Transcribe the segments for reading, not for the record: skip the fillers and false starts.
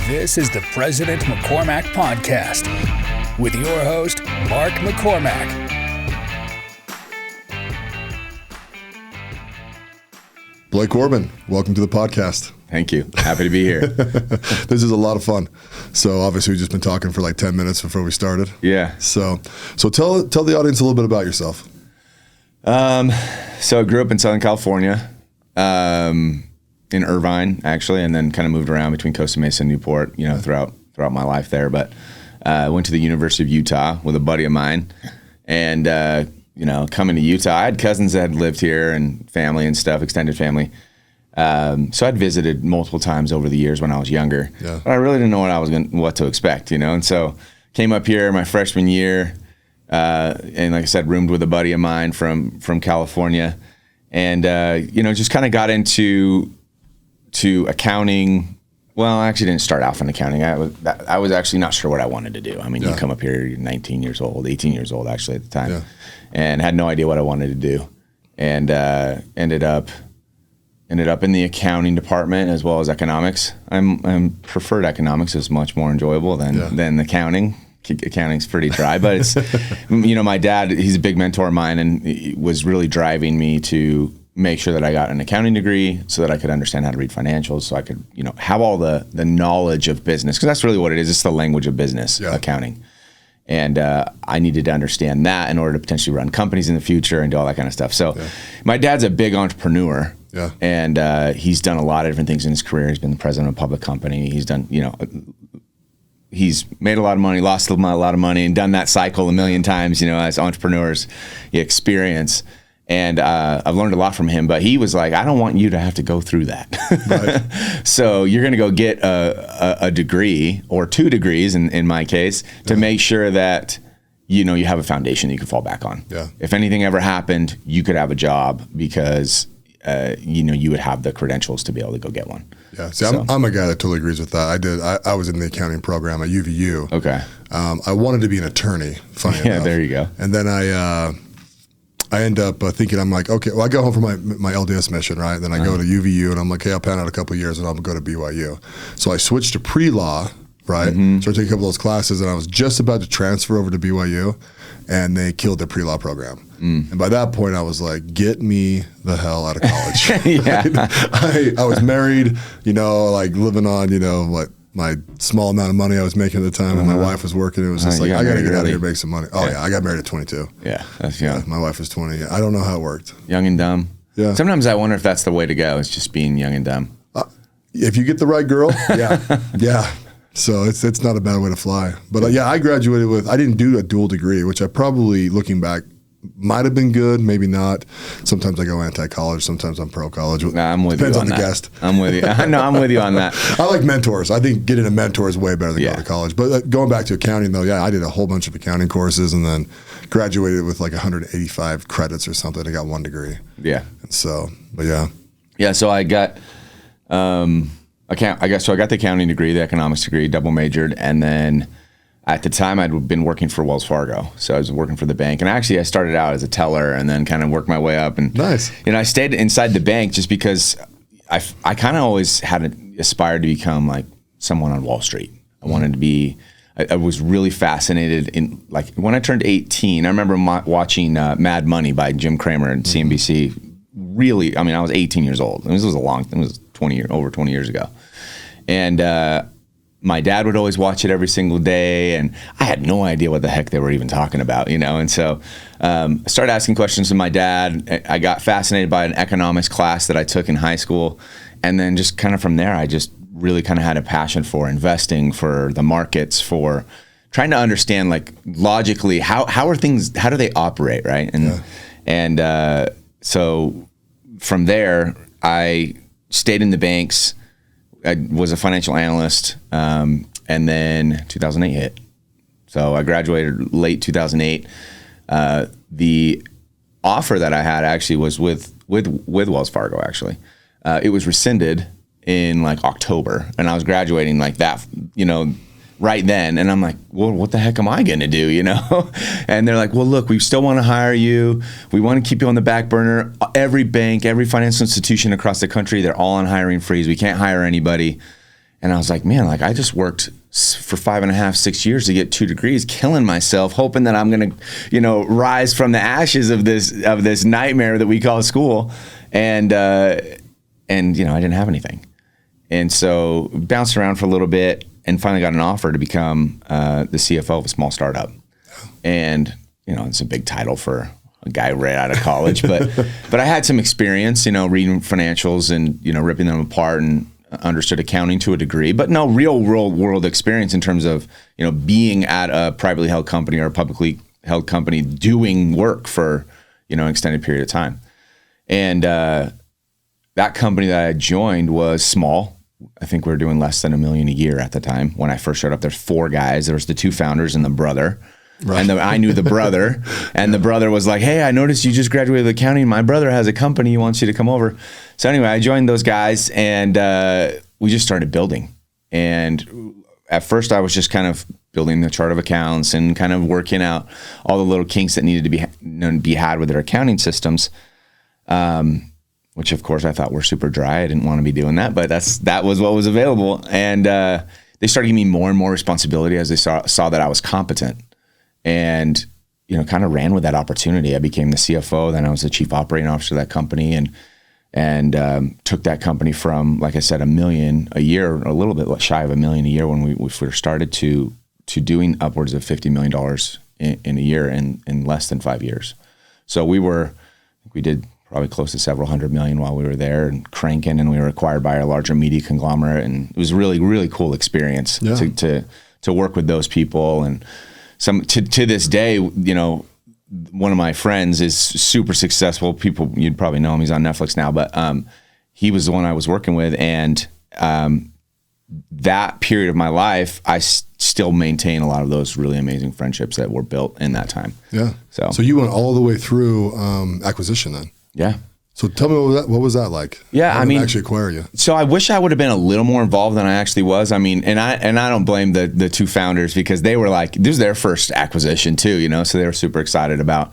This is the President McCormack Podcast with your host, Mark McCormack. Blake Corbin, welcome to the podcast. Thank you. Happy to be here. This is a lot of fun. So obviously we've just been talking for like 10 minutes before we started. Yeah. So tell the audience a little bit about yourself. So I grew up in Southern California, in Irvine actually, and then kind of moved around between Costa Mesa and Newport, throughout my life there. But I went to the University of Utah with a buddy of mine, and coming to Utah, I had cousins that had lived here and family and stuff, extended family. So I'd visited multiple times over the years when I was younger, but I really didn't know what to expect, and so came up here my freshman year, and like I said, roomed with a buddy of mine from California, and just kind of got into accounting. Well, I actually didn't start off in accounting. I was actually not sure what I wanted to do. I mean, you come up here, you're 19 years old, 18 years old actually at the time, and had no idea what I wanted to do, and ended up in the accounting department as well as economics. I'm preferred economics is much more enjoyable than accounting. Accounting's pretty dry, but it's my dad, he's a big mentor of mine, and he was really driving me to make sure that I got an accounting degree so that I could understand how to read financials, so I could have all the knowledge of business, because that's really what it is. It's the language of business, accounting. And I needed to understand that in order to potentially run companies in the future and do all that kind of stuff. So my dad's a big entrepreneur, and he's done a lot of different things in his career. He's been the president of a public company. He's done, he's made a lot of money, lost a lot of money, and done that cycle a million times, as entrepreneurs experience. And I've learned a lot from him, but he was like, I don't want you to have to go through that. Right. So you're going to go get a degree or 2 degrees in my case to make sure that, you have a foundation that you can fall back on. Yeah. If anything ever happened, you could have a job because, you would have the credentials to be able to go get one. Yeah. See, I'm a guy that totally agrees with that. I was in the accounting program at UVU. Okay. I wanted to be an attorney, funny enough. Yeah, there you go. And then I end up thinking, I'm like, okay, well, I go home for my LDS mission, right? Then I go to UVU, and I'm like, hey, I'll pan out a couple of years, and I'll go to BYU. So I switched to pre-law, right? Mm-hmm. So I took a couple of those classes, and I was just about to transfer over to BYU, and they killed the pre-law program. And by that point, I was like, get me the hell out of college. I was married, like living on, my small amount of money I was making at the time, and my wife was working. It was just like, I got to get out of here and make some money. Oh, yeah. I got married at 22. Yeah, that's young. My wife was 20. I don't know how it worked. Young and dumb. Yeah. Sometimes I wonder if that's the way to go. It's just being young and dumb. If you get the right girl, yeah. So it's not a bad way to fly. But I graduated I didn't do a dual degree, which I probably, looking back, might have been good, maybe not. Sometimes I go anti-college, sometimes I'm pro-college. Nah, I'm with Depends you on the that. guest. I'm with you. No, I'm with you on that. I like mentors. I think getting a mentor is way better than going to college. But going back to accounting, though, I did a whole bunch of accounting courses and then graduated with like 185 credits or something. I got 1 degree. Yeah. And so, but yeah. Yeah, so I got I got the accounting degree, the economics degree, double majored, and then at the time, I'd been working for Wells Fargo, so I was working for the bank. And actually, I started out as a teller and then kind of worked my way up. And nice. I stayed inside the bank just because I kind of always had aspired to become like someone on Wall Street. I wanted to be. I was really fascinated in, like, when I turned 18. I remember watching Mad Money by Jim Cramer and CNBC. Really, I was 18 years old. This was over 20 years ago, and. My dad would always watch it every single day, and I had no idea what the heck they were even talking about, And so I started asking questions to my dad. I got fascinated by an economics class that I took in high school, and then just kind of from there, I just really kind of had a passion for investing, for the markets, for trying to understand, like, logically how do they operate, right? And so from there, I stayed in the banks. I was a financial analyst, and then 2008 hit. So I graduated late 2008. The offer that I had actually was with Wells Fargo, actually. It was rescinded in like October, and I was graduating like that, right then. And I'm like, well, what the heck am I going to do, And they're like, well, look, we still want to hire you. We want to keep you on the back burner. Every bank, every financial institution across the country, they're all on hiring freeze. We can't hire anybody. And I was like, man, like I just worked for 5.5, 6 years to get 2 degrees, killing myself, hoping that I'm going to, rise from the ashes of this nightmare that we call school. And I didn't have anything. And so bounced around for a little bit and finally got an offer to become the CFO of a small startup. And, it's a big title for a guy right out of college, but I had some experience, reading financials and, ripping them apart, and understood accounting to a degree, but no real world experience in terms of, being at a privately held company or a publicly held company doing work for, an extended period of time. And that company that I joined was small. I think we were doing less than $1 million a year at the time. When I first showed up, there's 4 guys. There was the 2 founders and the brother. Right. And I knew the brother, and the brother was like, hey, I noticed you just graduated accounting. My brother has a company. He wants you to come over. So anyway, I joined those guys, and we just started building. And at first I was just kind of building the chart of accounts and kind of working out all the little kinks that needed to be had with their accounting systems, which of course I thought were super dry. I didn't want to be doing that, but that was what was available. And they started giving me more and more responsibility as they saw that I was competent. And, kind of ran with that opportunity. I became the CFO. Then I was the chief operating officer of that company, and took that company from, like I said, $1 million a year, a little bit shy of $1 million a year when we first started, to doing upwards of $50 million in a year in less than 5 years. So we did probably close to several $100 million while we were there and cranking, and we were acquired by a larger media conglomerate. And it was a really, really cool experience to work with those people. And to this day, one of my friends is super successful. People, you'd probably know him. He's on Netflix now, but he was the one I was working with. And that period of my life, I still maintain a lot of those really amazing friendships that were built in that time. Yeah. So you went all the way through acquisition then? Yeah. So tell me what was that like? Yeah, How did it actually acquire you? So I wish I would have been a little more involved than I actually was. I mean, and I don't blame the 2 founders, because they were like, this was their first acquisition too, so they were super excited about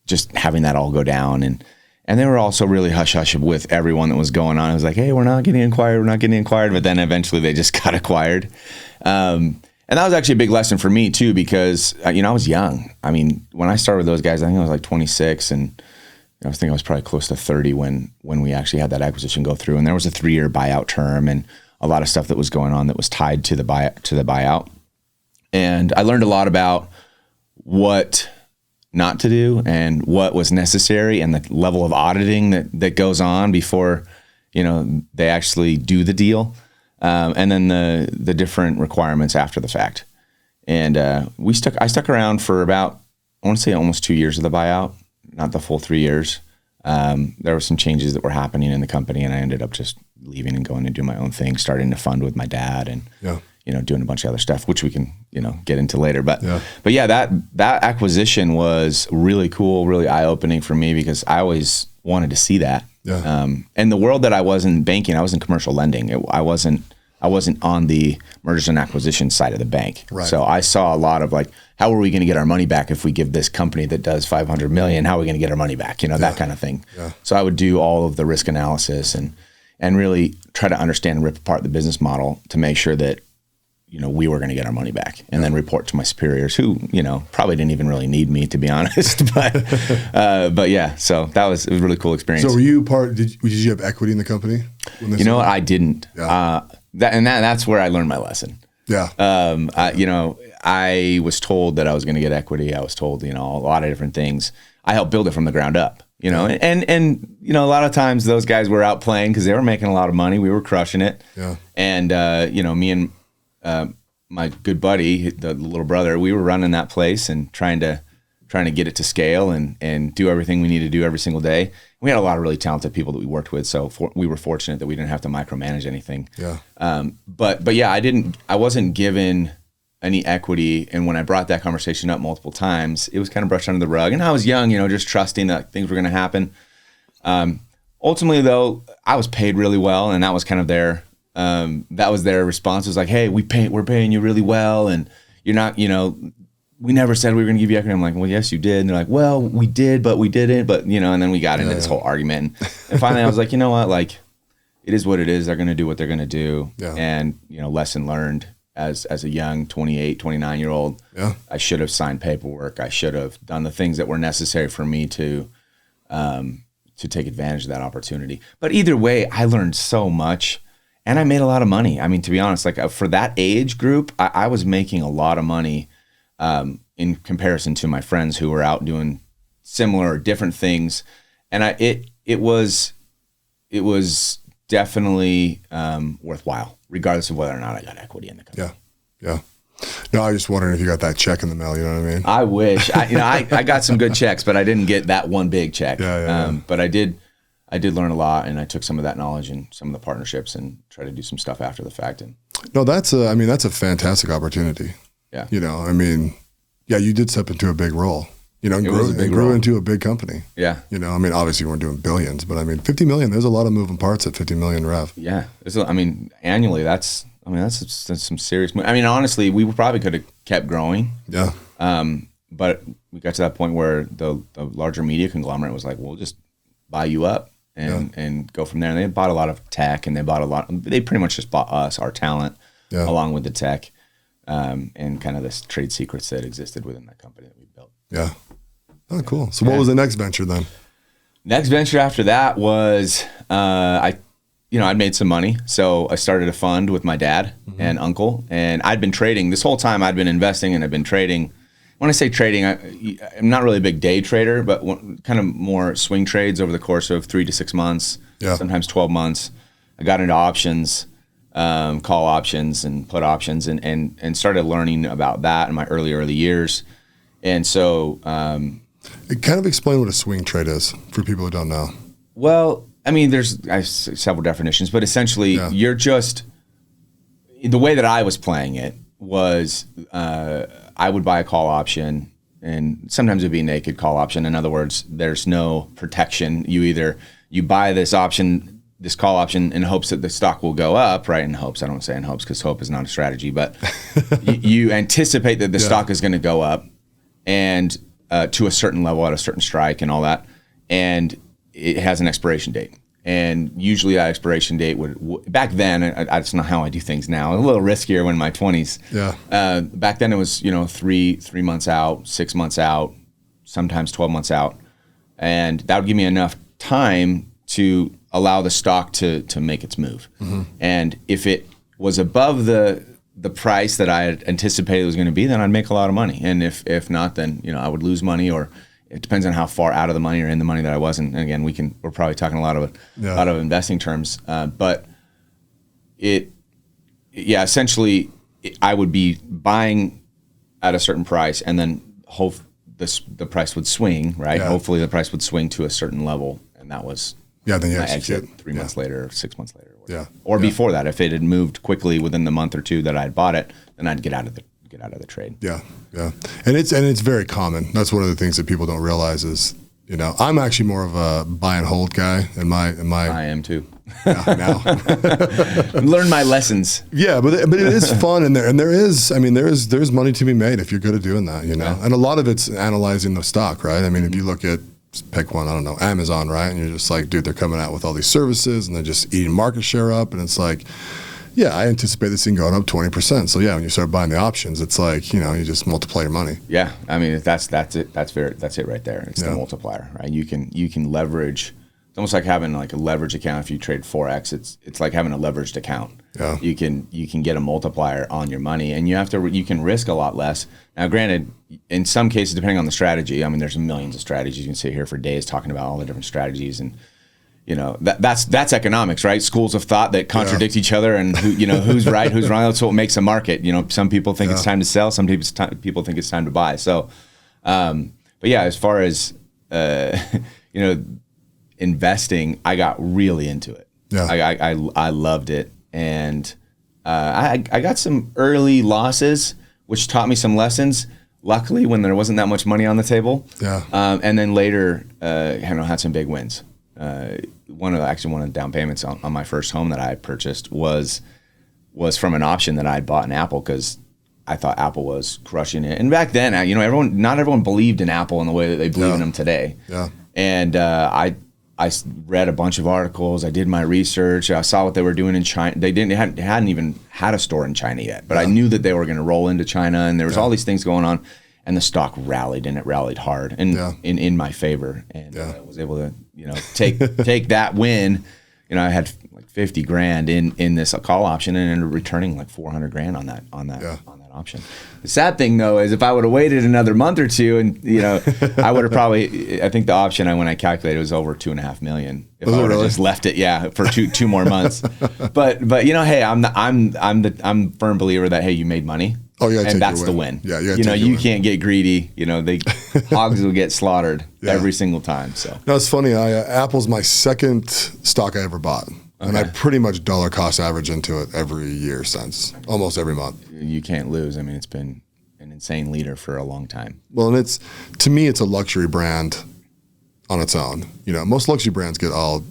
just having that all go down, and they were also really hush-hush with everyone that was going on. It was like, hey, we're not getting acquired, but then eventually they just got acquired. And that was actually a big lesson for me too, because I was young. I mean, when I started with those guys, I think I was like 26, and I was probably close to 30 when we actually had that acquisition go through. And there was a 3-year buyout term, and a lot of stuff that was going on that was tied to the buyout. And I learned a lot about what not to do and what was necessary, and the level of auditing that goes on before they actually do the deal. And then the different requirements after the fact. And I stuck around for about, I want to say almost 2 years of the buyout, not the full 3 years. There were some changes that were happening in the company, and I ended up just leaving and going to do my own thing, starting to fund with my dad, and doing a bunch of other stuff, which we can get into later. But yeah, that acquisition was really cool, really eye-opening for me, because I always wanted to see that. Yeah. And the world that I was in banking, I was in commercial lending. I wasn't on the mergers and acquisition side of the bank. Right. So I saw a lot of like, how are we going to get our money back if we give this company that does $500 million? How are we going to get our money back? That kind of thing. Yeah. So I would do all of the risk analysis and really try to understand and rip apart the business model to make sure that we were going to get our money back, and then report to my superiors, who probably didn't even really need me, to be honest. But yeah, so it was a really cool experience. So were you did you have equity in the company? You know what? I didn't. Yeah. That's where I learned my lesson. Yeah. I was told that I was going to get equity. I was told, a lot of different things. I helped build it from the ground up, and a lot of times those guys were out playing because they were making a lot of money. We were crushing it. Yeah. And, me and my good buddy, the little brother, we were running that place and trying to get it to scale and do everything we need to do every single day. We had a lot of really talented people that we worked with, so we were fortunate that we didn't have to micromanage anything. Yeah. But yeah, I wasn't given any equity, and when I brought that conversation up multiple times, it was kind of brushed under the rug. And I was young, just trusting that things were going to happen. Ultimately, though, I was paid really well, and that was kind of their response. It was like, hey, we're paying you really well, and you're not, we never said we were going to give you equity. I'm like, well, yes, you did. And they're like, well, we did, but we didn't. But, and then we got into this whole argument. And finally I was like, you know what? Like, it is what it is. They're going to do what they're going to do. Yeah. And, lesson learned as a young 28, 29-year-old, I should have signed paperwork. I should have done the things that were necessary for me to take advantage of that opportunity. But either way, I learned so much and I made a lot of money. I mean, to be honest, like for that age group, I was making a lot of money in comparison to my friends who were out doing similar or different things. And it was definitely worthwhile, regardless of whether or not I got equity in the company. Yeah. No, I was just wondering if you got that check in the mail. You know what I mean? I wish. I got some good checks, but I didn't get that one big check. But I did learn a lot, and I took some of that knowledge and some of the partnerships and tried to do some stuff after the fact. And no, that's a fantastic opportunity. Yeah. You did step into a big role. And grew into a big company. Yeah. Obviously you weren't doing billions, but 50 million, there's a lot of moving parts at 50 million rev. Yeah. Annually, that's some serious. Honestly, we probably could have kept growing. Yeah. But we got to that point where the larger media conglomerate was like, we'll just buy you up and go from there. And they bought a lot of tech, and they pretty much just bought us, our talent, along with the tech, and kind of the trade secrets that existed within that company that we built. Yeah. Oh, cool. So what was the next venture then? Next venture after that was, I'd made some money. So I started a fund with my dad and uncle, and I'd been trading this whole time. I'd been investing and I'd been trading. When I say trading, I'm not really a big day trader, but kind of more swing trades over the course of 3 to 6 months, sometimes 12 months. I got into options, call options and put options, and started learning about that in my early years. And so, kind of explain what a swing trade is for people who don't know. Well, there's several definitions, but essentially you're just, the way that I was playing it was, I would buy a call option, and sometimes it'd be a naked call option. In other words, there's no protection. You buy this call option in hopes that the stock will go up, right? In hopes. I don't say in hopes because hope is not a strategy, but you anticipate that the stock is going to go up and to a certain level at a certain strike and all that. And it has an expiration date. And usually that expiration date would back then, that's not how I do things now. A little riskier when in my 20s. Yeah. Back then it was, 3 months out, 6 months out, sometimes 12 months out. And that would give me enough time to allow the stock to make its move. Mm-hmm. And if it was above the price that I had anticipated it was going to be, then I'd make a lot of money. And if not, then I would lose money, or it depends on how far out of the money or in the money that I was. And again, we're probably talking a lot of investing terms. But essentially I would be buying at a certain price, and then the price would swing, right? Yeah. Hopefully the price would swing to a certain level, and that was then you my exit 3 months later, or 6 months later. Or before that, if it had moved quickly within the month or two that I had bought it, then I'd get out of the trade. Yeah. And it's very common. That's one of the things that people don't realize is, I'm actually more of a buy and hold guy. I am too. Now. Learn my lessons. Yeah, but it is fun, and there's money to be made if you're good at doing that, Yeah. And a lot of it's analyzing the stock, right? If you look at, pick one, I don't know, Amazon, right? And you're just like, dude, they're coming out with all these services and they're just eating market share up. And it's like, I anticipate this thing going up 20%. So when you start buying the options, it's like, you just multiply your money. Yeah. That's it. That's it right there. It's the multiplier, right? You can leverage. It's almost like having like a leverage account. If you trade Forex, it's like having a leveraged account. Yeah. You can get a multiplier on your money, and you can risk a lot less. Now, granted, in some cases, depending on the strategy, there's millions of strategies. You can sit here for days talking about all the different strategies, and that's economics, right? Schools of thought that contradict each other, and who's right, who's wrong. That's what makes a market. Some people think it's time to sell, some people think it's time to buy. So, but as far as investing, I got really into it. Yeah. I loved it, and I got some early losses, which taught me some lessons. Luckily, when there wasn't that much money on the table. Yeah. And then later, had some big wins. One of the down payments on my first home that I had purchased was from an option that I had bought in Apple, because I thought Apple was crushing it. And back then, not everyone believed in Apple in the way that they believe in them today. Yeah. And I read a bunch of articles. I did my research. I saw what they were doing in China. They hadn't even had a store in China yet, but I knew that they were going to roll into China, and there was all these things going on. And the stock rallied, and it rallied hard, and in my favor. And I was able to, take that win. I had like 50 grand in this call option, and ended up returning like 400 grand on that option. The sad thing though is if I would have waited another month or two, and I would have probably. I think the option when I calculated was over 2.5 million. If I would have just left it, for two more months. But hey, I'm a firm believer that you made money. Oh yeah, and that's the win. Yeah, you can't get greedy. Hogs will get slaughtered every single time. So no, it's funny. Apple's my second stock I ever bought, and I pretty much dollar cost average into it every year since, almost every month. You can't lose. I mean, it's been an insane leader for a long time. Well, and to me, it's a luxury brand on its own. Most luxury brands get all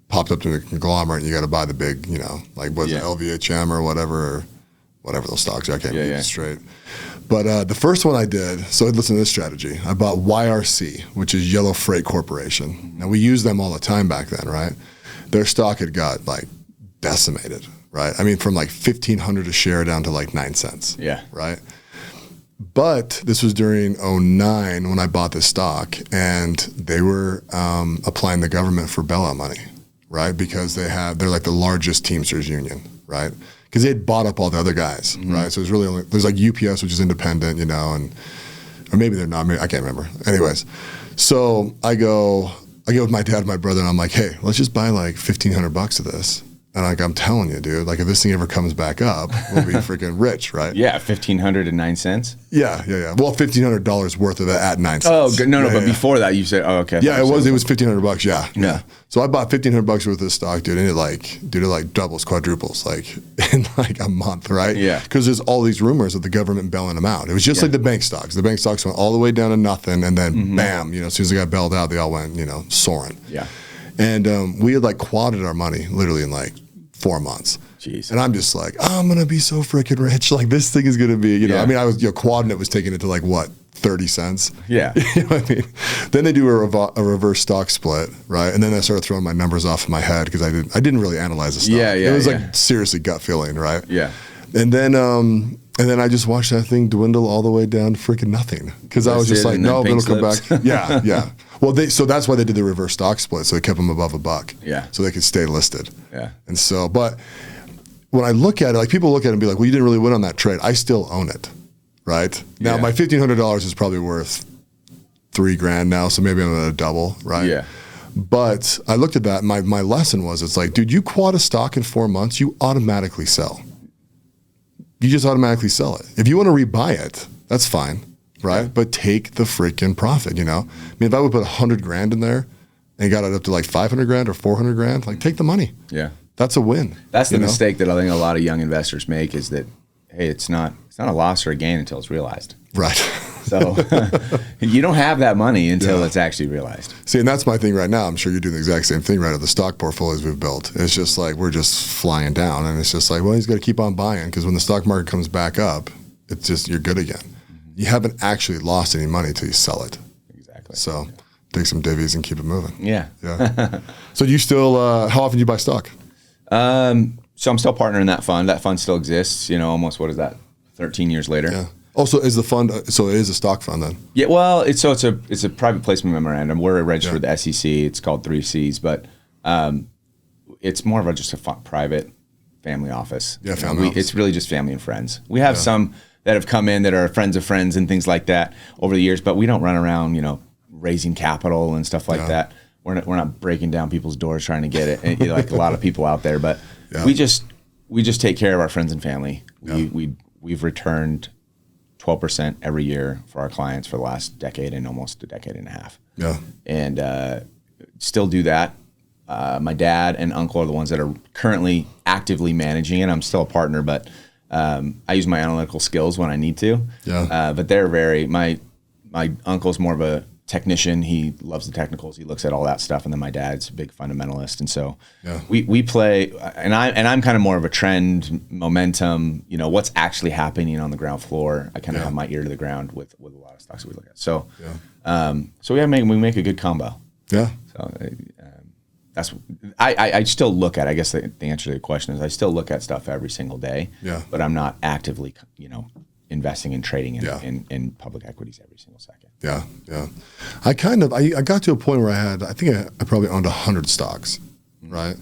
popped up to a conglomerate, and you got to buy the big, like what's it, LVHM or whatever those stocks are. I can't keep it straight. But the first one I did, so listen to this strategy. I bought YRC, which is Yellow Freight Corporation. Now, we used them all the time back then, right? Their stock had got like decimated, right? I mean, from like $1,500 a share down to like 9 cents. Yeah. Right? But this was during 2009 when I bought this stock, and they were applying the government for bailout money, right? Because they're like the largest Teamsters union, right? Because they had bought up all the other guys, right? So there's really there's like UPS, which is independent, or maybe they're not. Maybe, I can't remember. Anyways, so I go with my dad and my brother, and I'm like, hey, let's just buy like $1,500 of this. And I'm telling you, dude, like if this thing ever comes back up, we'll be freaking rich, right? Yeah, 1,500 and 9 cents. Yeah. Well, $1,500 worth of it at 9 cents. Oh no, but before that, you said, okay. Yeah, it was $1,500. Yeah. So I bought $1,500 worth of this stock, dude, and it like doubles, quadruples, like in like a month, right? Yeah. Because there's all these rumors of the government bailing them out. It was just like the bank stocks. The bank stocks went all the way down to nothing, and then bam, as soon as they got bailed out, they all went, soaring. Yeah. And we had like quadded our money literally in like 4 months. Jeez. And I'm just like, I'm going to be so freaking rich. Like this thing is going to be, I mean, I was, quadding it was taking it to like what, 30 cents? Yeah. You know what I mean? Then they do a reverse stock split, right? And then I started throwing my numbers off in my head because I didn't really analyze the stock. Yeah. It was like seriously gut feeling, right? Yeah. And then I just watched that thing dwindle all the way down to freaking nothing because I was just like, no, it'll come back. Yeah. Well, so that's why they did the reverse stock split, so they kept them above $1. Yeah. So they could stay listed. Yeah. And so, but when I look at it, like people look at it and be like, well, you didn't really win on that trade. I still own it, right? Now, my $1,500 is probably worth $3,000 now, so maybe I'm at a double, right? Yeah. But I looked at that, and my lesson was, it's like, dude, you quad a stock in 4 months, you automatically sell. You just automatically sell it. If you want to rebuy it, that's fine, right? But take the freaking profit, I mean, if I would put $100,000 in there and got it up to like 500 grand or 400 grand, like take the money. Yeah. That's a win. That's the mistake that I think a lot of young investors make is that, hey, it's not a loss or a gain until it's realized. Right. So you don't have that money until it's actually realized. See, and that's my thing right now. I'm sure you're doing the exact same thing right at the stock portfolios we've built. It's just like we're just flying down, and it's just like, well, he's got to keep on buying because when the stock market comes back up, it's just you're good again. You haven't actually lost any money until you sell it. Exactly. So take some divvies and keep it moving. Yeah. So do you still? How often do you buy stock? So I'm still partner in that fund. That fund still exists. Almost what is that? 13 years later. Yeah. Also, is the fund? So it is a stock fund then? Yeah. Well, it's a private placement memorandum. We're registered with the SEC. It's called 3Cs, but it's more of just a private family office. Yeah, family office. It's really just family and friends. We have some that have come in that are friends of friends and things like that over the years, but we don't run around, raising capital and stuff like that. We're not breaking down people's doors trying to get it, and, like a lot of people out there. But we just take care of our friends and family. We've returned 12% every year for our clients for the last decade and almost a decade and a half. Yeah. And still do that. My dad and uncle are the ones that are currently actively managing it. I'm still a partner, but I use my analytical skills when I need to. Yeah. But they're my uncle's more of a technician. He loves the technicals. He looks at all that stuff. And then my dad's a big fundamentalist. And so we play, and I'm kind of more of a trend, momentum, what's actually happening on the ground floor. I kind of have my ear to the ground with a lot of stocks that we look at. So, so we make a good combo. Yeah. So I still look at, I guess the answer to the question is I still look at stuff every single day, but I'm not actively, investing and trading in public equities every single second. Yeah. I got to a point where I think I probably owned 100 stocks, right?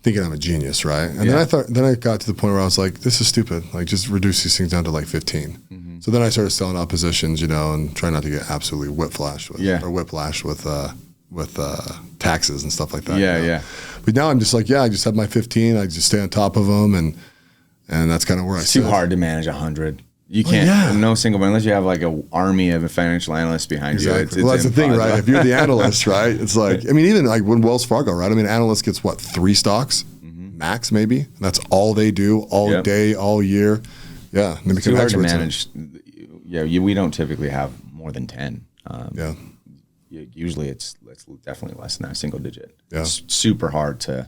Thinking I'm a genius, right? And then I got to the point where I was like, this is stupid. Like, just reduce these things down to like 15. So then I started selling out positions, and trying not to get absolutely whiplashed with taxes and stuff like that. Yeah. But now I'm just like, I just have my 15. I just stay on top of them, and that's kind of where it's too hard to manage 100. You can't, no single, unless you have like an army of financial analysts behind you. It's that's the thing, right? If you're the analyst, right? It's like, even like when Wells Fargo, right? Analyst gets what, 3 stocks max, maybe? And that's all they do all day, all year. Yeah. It's too hard to manage. We don't typically have more than 10. Usually it's definitely less than that, single digit. Yeah. It's super hard to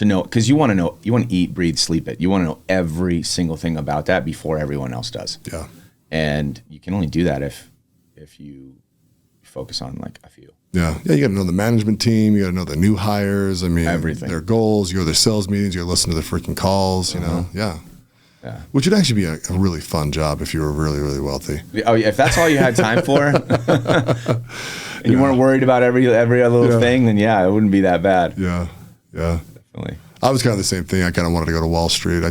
know, because you want to eat, breathe, sleep it. You want to know every single thing about that before everyone else does. Yeah. And you can only do that if you focus on like a few. Yeah. You got to know the management team. You got to know the new hires. Everything. Their goals. You go to their sales meetings. You listen to the freaking calls. Yeah. Which would actually be a really fun job if you were really, really wealthy. Oh, yeah. If that's all you had time for, and you weren't worried about every little thing, then it wouldn't be that bad. Yeah. Definitely. I was kind of the same thing. I kind of wanted to go to Wall Street.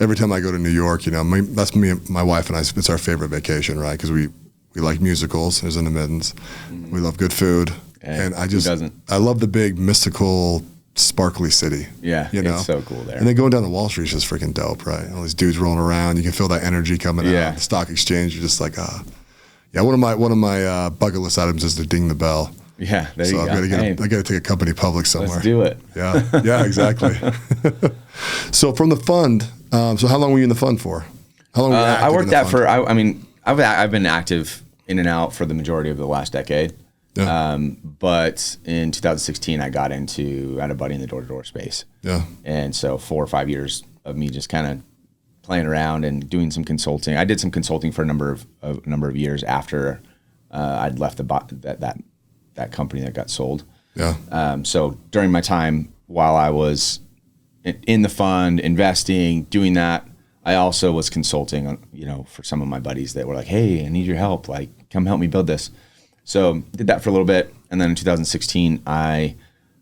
Every time I go to New York, that's me, my wife and I. It's our favorite vacation, right? Because we like musicals. There's in the middens. We love good food, and I love the big mystical, sparkly city. Yeah, it's so cool there. And then going down to Wall Street is just freaking dope, right? All these dudes rolling around. You can feel that energy coming out. The stock exchange. You're just like, one of my bucket list items is to ding the bell. Yeah, there you go. I got to take a company public somewhere. Let's do it. Yeah, exactly. So from the fund, so how long were you in the fund for? How long were you active I worked in the that fund? I've been active in and out for the majority of the last decade. Yeah. But in 2016, I had a buddy in the door-to-door space. Yeah. And so 4 or 5 years of me just kind of playing around and doing some consulting. I did some consulting for a number of years after I'd left that company that got sold. Yeah. So during my time while I was in the fund, investing, doing that, I also was consulting, for some of my buddies that were like, hey, I need your help. Like, come help me build this. So did that for a little bit. And then in 2016, I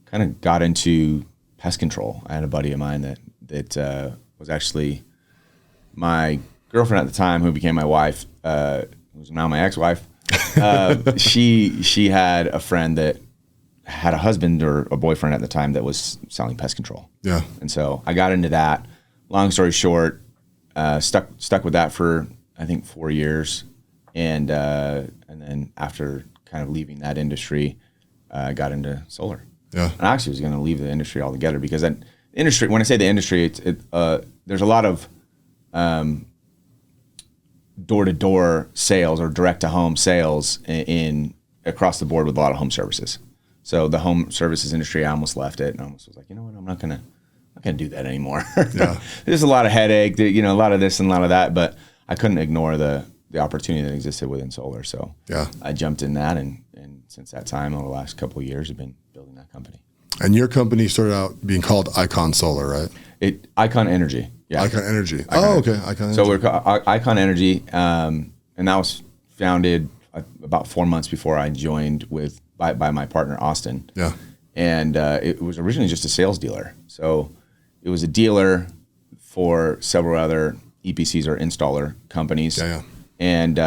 kind of got into pest control. I had a buddy of mine that was actually my girlfriend at the time, who became my wife, who's now my ex-wife. She had a friend that had a husband or a boyfriend at the time that was selling pest control. Yeah. And so I got into that. Long story short, stuck with that for I think 4 years, and then after kind of leaving that industry, I got into solar. Yeah. And I actually was going to leave the industry altogether, because that industry. When I say the industry, there's a lot of door-to-door sales or direct-to-home sales in across the board with a lot of home services. So the home services industry, I almost left it, and I almost was like, you know what, I'm not gonna do that anymore. Yeah. There's a lot of headache, a lot of this and a lot of that, but I couldn't ignore the opportunity that existed within solar. So I jumped in that, and since that time, over the last couple of years, I've been building that company. And your company started out being called Icon Solar, right? Icon Energy. Yeah. Icon Energy. Okay. Icon Energy. So we're Icon Energy, and that was founded about 4 months before I joined by my partner Austin. Yeah. And it was originally just a sales dealer. So it was a dealer for several other EPCs or installer companies. Yeah. And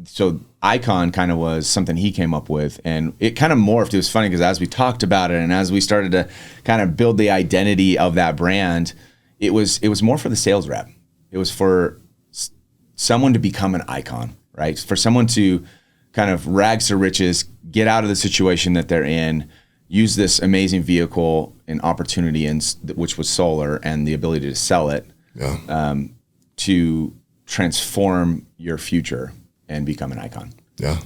so Icon kind of was something he came up with, and it kind of morphed. It was funny because as we talked about it and as we started to kind of build the identity of that brand, it was more for the sales rep. It was for someone to become an icon, right? For someone to kind of rags to riches, get out of the situation that they're in, use this amazing vehicle and opportunity, which was solar, and the ability to sell it, to transform your future and become an icon. Yeah.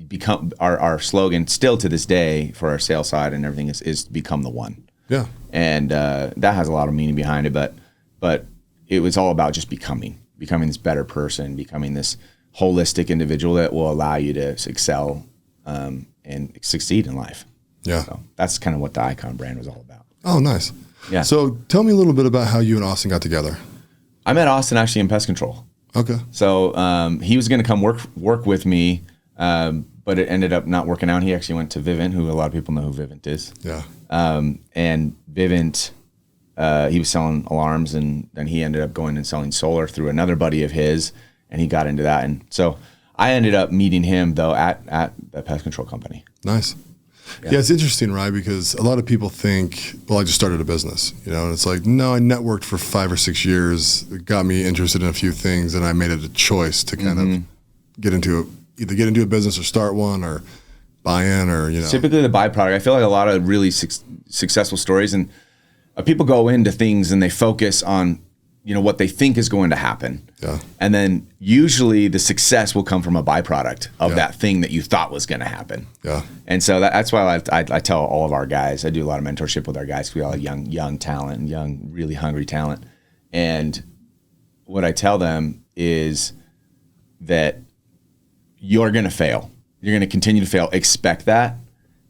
Become our slogan still to this day for our sales side and everything is become the one. Yeah. And that has a lot of meaning behind it, but it was all about just becoming this better person, becoming this holistic individual that will allow you to excel and succeed in life. Yeah. So that's kind of what the Icon brand was all about. Oh, nice. Yeah. So tell me a little bit about how you and Austin got together. I met Austin actually in pest control. Okay. So he was going to come work with me, but it ended up not working out. He actually went to Vivint, who a lot of people know who Vivint is. Yeah. And Vivint, he was selling alarms, and then he ended up going and selling solar through another buddy of his, and he got into that. And so I ended up meeting him, though, at the pest control company. Nice. Yeah, it's interesting, right? Because a lot of people think, well, I just started a business, and it's like, no, I networked for 5 or 6 years. It got me interested in a few things, and I made it a choice to kind of either get into a business or start one or buy in or, Typically the byproduct. I feel like a lot of really successful stories, and people go into things and they focus on, what they think is going to happen. Yeah. And then usually the success will come from a byproduct of that thing that you thought was going to happen. Yeah. And so that's why I tell all of our guys, I do a lot of mentorship with our guys, because we all have young talent and young, really hungry talent. And what I tell them is that you're going to fail. You're going to continue to fail. Expect that.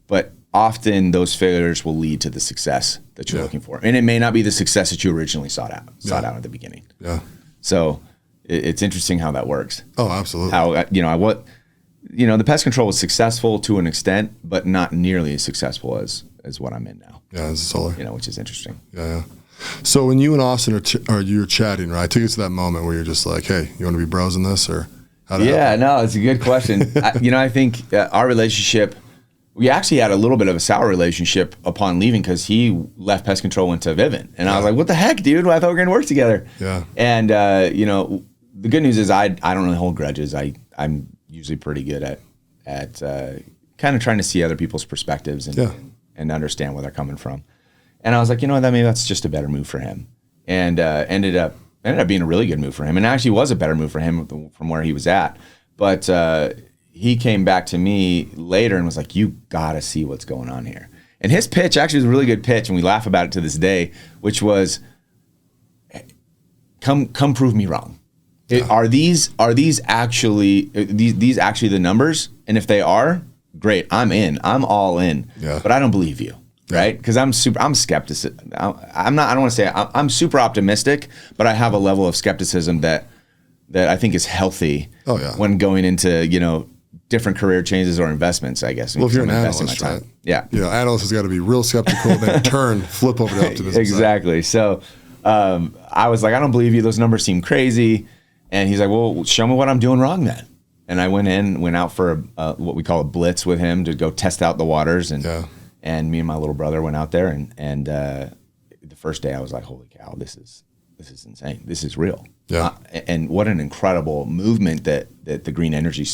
But often those failures will lead to the success that you're looking for. And it may not be the success that you originally sought out at the beginning. Yeah. So it's interesting how that works. Oh, absolutely. How, the pest control was successful to an extent, but not nearly as successful as what I'm in now. Yeah, as a solar. Which is interesting. Yeah. So when you and Austin you're chatting, right? Take us to that moment where you're just like, hey, you want to be bros in this, or how did that happen? No, it's a good question. I think our relationship, we actually had a little bit of a sour relationship upon leaving, because he left pest control, went to Vivint. And I was like, what the heck, dude? I thought we were going to work together. Yeah. And, the good news is I don't really hold grudges. I'm usually pretty good at kind of trying to see other people's perspectives and understand where they're coming from. And I was like, maybe that's just a better move for him. And ended up being a really good move for him. And actually was a better move for him from where he was at. But he came back to me later and was like, you got to see what's going on here. And his pitch actually was a really good pitch, and we laugh about it to this day, which was, come prove me wrong. Yeah. Are these actually the numbers? And if they are, great, I'm in. I'm all in. Yeah. But I don't believe you, right? Because I'm skeptic. I'm super optimistic, but I have a level of skepticism that I think is healthy. Oh, yeah. When going into, different career changes or investments, I guess. Well, if you're an analyst, right? Yeah. Analyst has got to be real skeptical, then flip over to optimism. Exactly. So I was like, I don't believe you. Those numbers seem crazy. And he's like, well, show me what I'm doing wrong then. And I went out for what we call a blitz with him to go test out the waters. And me and my little brother went out there. And the first day I was like, holy cow, this is insane. This is real. Yeah. And what an incredible movement that the green energy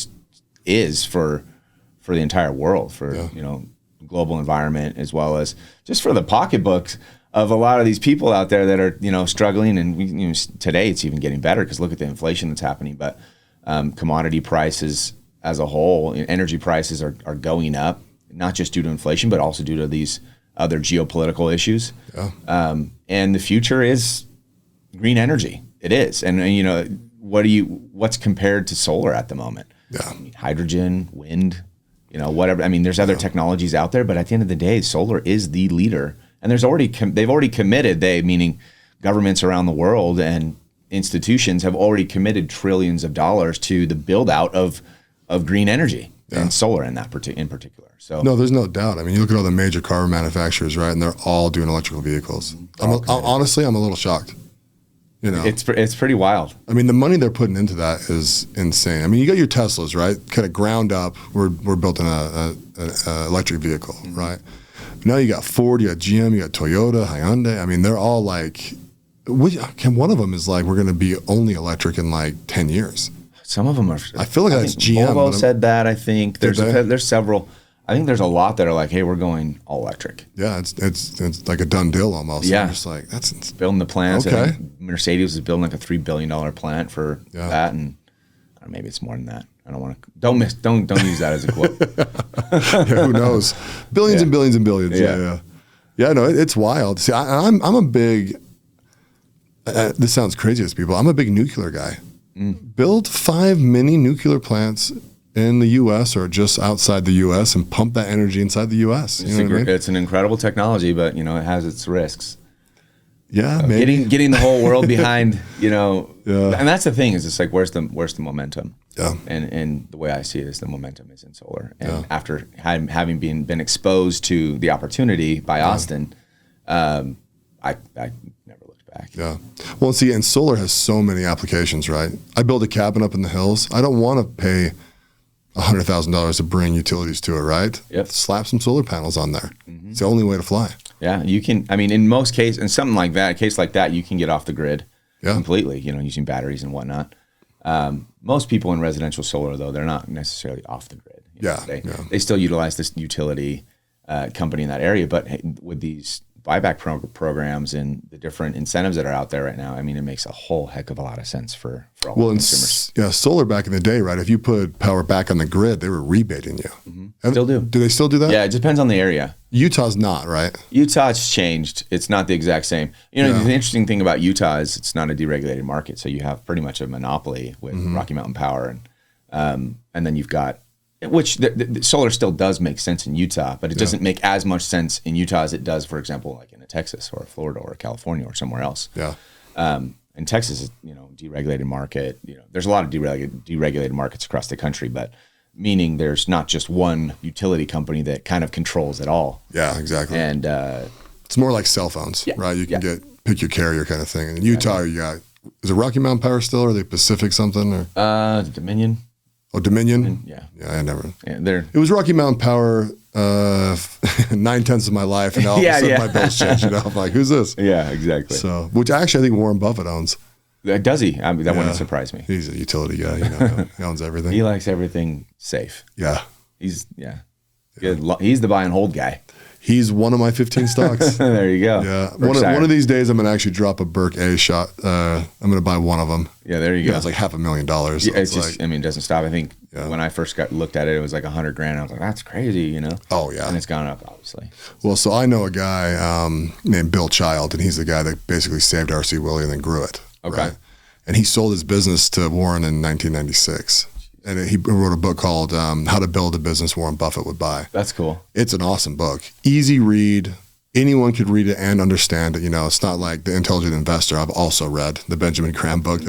is for the entire world, for global environment, as well as just for the pocketbooks of a lot of these people out there that are struggling. And today it's even getting better, because look at the inflation that's happening. But commodity prices as a whole, energy prices are going up, not just due to inflation, but also due to these other geopolitical issues. Yeah. And the future is green energy. It is. And what's compared to solar at the moment? Yeah. I mean, hydrogen, wind, whatever. I mean, there's other technologies out there, but at the end of the day, solar is the leader. And they've already committed, meaning governments around the world and institutions have already committed trillions of dollars to the build out of green energy and solar in particular. So no, there's no doubt. I mean, you look at all the major car manufacturers, right? And they're all doing electrical vehicles. Honestly, I'm a little shocked. It's pretty wild. I mean, the money they're putting into that is insane. I mean, you got your Teslas, right? Kind of ground up. We're building an electric vehicle, right? Now you got Ford, you got GM, you got Toyota, Hyundai. I mean, they're all like, one of them is like, we're going to be only electric in like 10 years. Some of them are. I feel like that's GM. Volvo said that. I think there's several. I think there's a lot that are like, hey, we're going all electric. Yeah, it's like a done deal almost. Yeah, I'm just like that's building the plants. Okay, Mercedes is building like a $3 billion plant for that, and maybe it's more than that. I don't want to. Don't use that as a quote. Who knows? Billions and billions and billions. Yeah. No, it's wild. See, I'm a big. This sounds crazy to people. I'm a big nuclear guy. Build 5 mini nuclear plants in the U.S. or just outside the U.S. and pump that energy inside the U.S. You know what I mean? It's an incredible technology, but it has its risks. Yeah, maybe getting the whole world behind, Yeah. and that's the thing is it's like where's the momentum? Yeah. And the way I see it is the momentum is in solar. And after having been exposed to the opportunity by Austin, I never looked back. Yeah. Well, see, and solar has so many applications, right? I build a cabin up in the hills. I don't want to pay $100,000 to bring utilities to it, right? Yep. Slap some solar panels on there. Mm-hmm. It's the only way to fly. Yeah, you can. I mean, in most cases, in something like that, a case like that, you can get off the grid completely. Using batteries and whatnot. Most people in residential solar, though, they're not necessarily off the grid. They still utilize this utility company in that area, but with these buyback programs and the different incentives that are out there right now, I mean, it makes a whole heck of a lot of sense for all consumers. Solar back in the day, right? If you put power back on the grid, they were rebating you. Mm-hmm. Still do. Do they still do that? Yeah, it depends on the area. Utah's not, right? Utah's changed. It's not the exact same. The interesting thing about Utah is it's not a deregulated market, so you have pretty much a monopoly with Rocky Mountain Power, and then you've got, which the solar still does make sense in Utah, but it doesn't make as much sense in Utah as it does, for example, like in a Texas or a Florida or a California or somewhere else. Yeah. And Texas is, deregulated market. There's a lot of deregulated markets across the country, but meaning there's not just one utility company that kind of controls it all. Yeah, exactly. And it's more like cell phones, right? You can pick your carrier kind of thing. And in Utah, you got, is it Rocky Mountain Power still, or are they Pacific something? Or? Dominion. Oh, Dominion? Yeah. Yeah, I never. Yeah, it was Rocky Mountain Power 9/10 of my life, and all of a sudden my bills changed. I'm like, who's this? Yeah, exactly. So, which actually I think Warren Buffett owns. Does he? I mean, that wouldn't surprise me. He's a utility guy. He owns everything. He likes everything safe. Yeah. He's good. He's the buy and hold guy. He's one of my 15 stocks. There you go. Yeah. One of these days, I'm going to actually drop a Burke A shot. I'm going to buy one of them. Yeah, there you go. It's like $500,000. So yeah, it's just, it doesn't stop. I think when I first looked at it, it was like $100,000. I was like, that's crazy, Oh, yeah. And it's gone up, obviously. Well, so I know a guy named Bill Child, and he's the guy that basically saved R.C. Willey and then grew it. Okay. Right? And he sold his business to Warren in 1996. And he wrote a book called How to Build a Business Warren Buffett Would Buy. That's cool. It's an awesome book. Easy read. Anyone could read it and understand it. It's not like The Intelligent Investor. I've also read the Benjamin Graham book.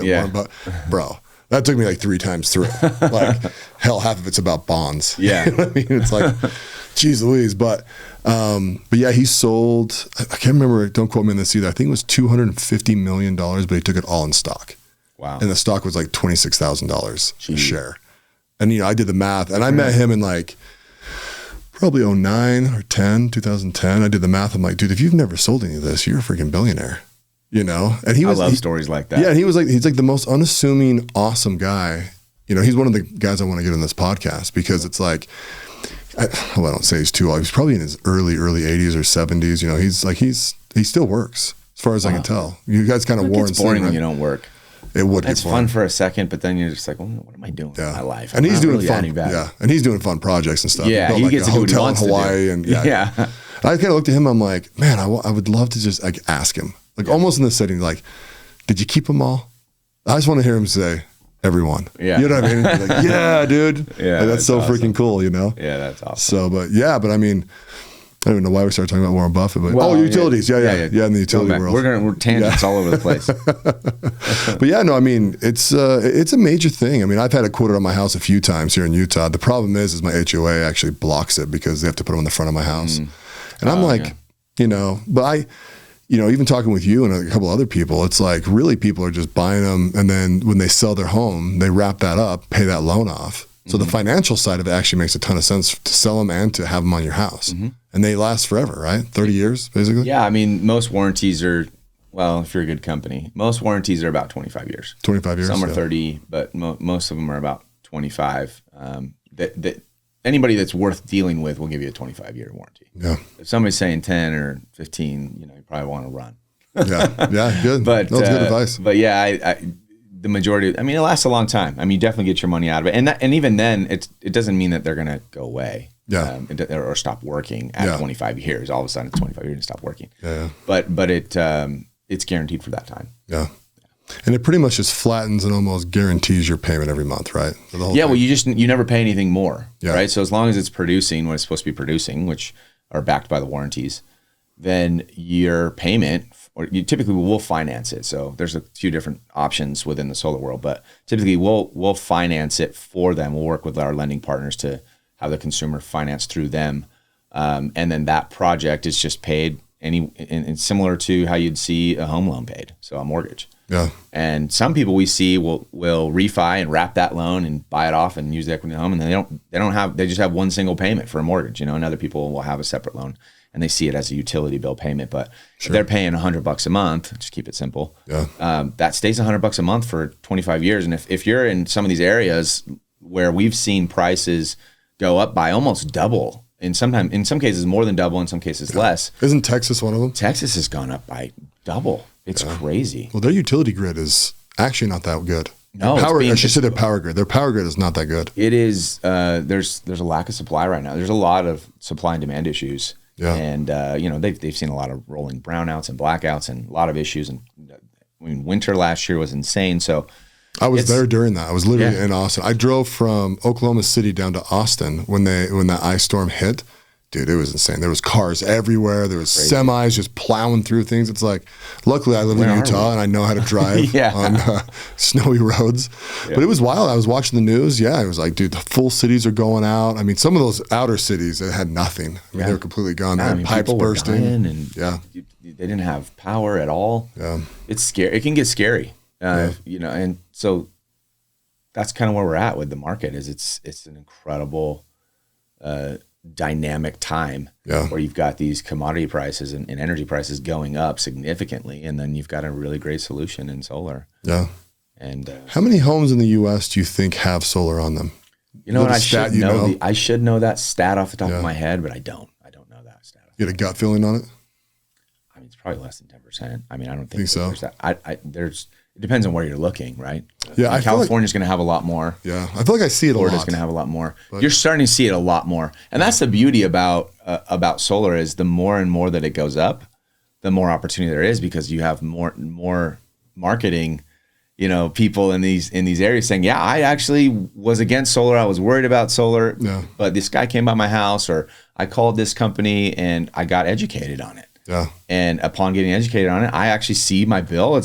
Bro, that took me like 3 times through. Like, hell, half of it's about bonds. Yeah. You know what I mean? It's like, geez Louise. But yeah, he sold, I can't remember, don't quote me on this either. I think it was $250 million, but he took it all in stock. Wow. And the stock was like $26,000 a share. And, I did the math, and I met him in like probably 2010. I did the math. I'm like, dude, if you've never sold any of this, you're a freaking billionaire, And I love stories like that. Yeah. And he's like the most unassuming, awesome guy. He's one of the guys I want to get on this podcast because it's like, I don't say he's too old. He's probably in his early 80s or 70s. He still works as far as I can tell. You guys kind of Warren. It's boring when you don't work. It would. It's fun for a second, but then you're just like, well, what am I doing in my life? And he's doing fun. Yeah, and he's doing fun projects and stuff. Yeah, he gets a hotel in Hawaii, and I kind of looked at him. I'm like, man, I would love to just like ask him, like almost in this setting, like, did you keep them all? I just want to hear him say, everyone. Yeah, you know what I mean? Like, yeah, dude. Yeah, like, that's so awesome. Freaking cool. Yeah, that's awesome. So, but I mean. I don't even know why we started talking about Warren Buffett, but utilities, yeah, in the utility world. We're tangents all over the place. But yeah, no, I mean it's a major thing. I mean, I've had it quoted on my house a few times here in Utah. The problem is my HOA actually blocks it because they have to put them in the front of my house, and I'm like, but I, even talking with you and a couple other people, it's like really people are just buying them, and then when they sell their home, they wrap that up, pay that loan off. So the financial side of it actually makes a ton of sense to sell them and to have them on your house. And they last forever, right? 30 years, basically? Yeah, I mean, most warranties are, well, if you're a good company, most warranties are about 25 years. 25 years? Some are 30, but most of them are about 25. That anybody that's worth dealing with will give you a 25-year warranty. Yeah. If somebody's saying 10 or 15, you probably want to run. Yeah, good. But, that's good advice. But yeah, the majority, I mean, it lasts a long time. I mean, you definitely get your money out of it. And even then, it doesn't mean that they're going to go away. Yeah. Or stop working at 25 years. All of a sudden, it's 25 years and stop working. Yeah. But it's guaranteed for that time. Yeah. And it pretty much just flattens and almost guarantees your payment every month, right? Yeah, well, you never pay anything more, Yeah. right? So as long as it's producing what it's supposed to be producing, which are backed by the warranties, then your payment, or you typically will finance it. So there's a few different options within the solar world, but typically we'll finance it for them. We'll work with our lending partners to have the consumer finance through them, and then that project is just paid and similar to how you'd see a home loan paid, so a mortgage. Yeah. And some people we see will refi and wrap that loan and buy it off and use the equity in the home, and they just have one single payment for a mortgage, and other people will have a separate loan and they see it as a utility bill payment. But if they're paying $100 a month, just keep it simple. Yeah. That stays $100 a month for 25 years. And if you're in some of these areas where we've seen prices go up by almost double, in some cases more than double, in some cases less. Isn't Texas one of them? Texas has gone up by double. It's crazy. Well, their utility grid is actually not that good. No, I should say their power grid. Their power grid is not that good. It is. There's a lack of supply right now. There's a lot of supply and demand issues. Yeah. And they've seen a lot of rolling brownouts and blackouts and a lot of issues. And winter last year was insane. So I was there during that. I was literally in Austin. I drove from Oklahoma City down to Austin when that ice storm hit. Dude, it was insane. There was cars everywhere. There was semis just plowing through things. It's like, luckily I live in Utah and I know how to drive on snowy roads. Yeah. But it was wild. I was watching the news. Yeah, it was like, dude, the full cities are going out. I mean, some of those outer cities that had nothing. I mean, they were completely gone. They had pipes bursting. And they didn't have power at all. Yeah, it's scary. It can get scary. And so that's kind of where we're at with the market. Is it's an incredible dynamic time where you've got these commodity prices and energy prices going up significantly, and then you've got a really great solution in solar. Yeah. And how many homes in the U.S. do you think have solar on them? You know what? I should know that stat off the top of my head, but I don't know that stat. You had a gut feeling on it? I mean, it's probably less than 10%. I mean, I don't think so. It depends on where you're looking, right? Yeah, California's going to have a lot more. Yeah, I feel like I see it a lot. Florida's going to have a lot more. But you're starting to see it a lot more, and that's the beauty about solar is the more and more that it goes up, the more opportunity there is because you have more marketing, people in these areas saying, yeah, I actually was against solar. I was worried about solar, but this guy came by my house, or I called this company and I got educated on it. Yeah. And upon getting educated on it, I actually see my bill.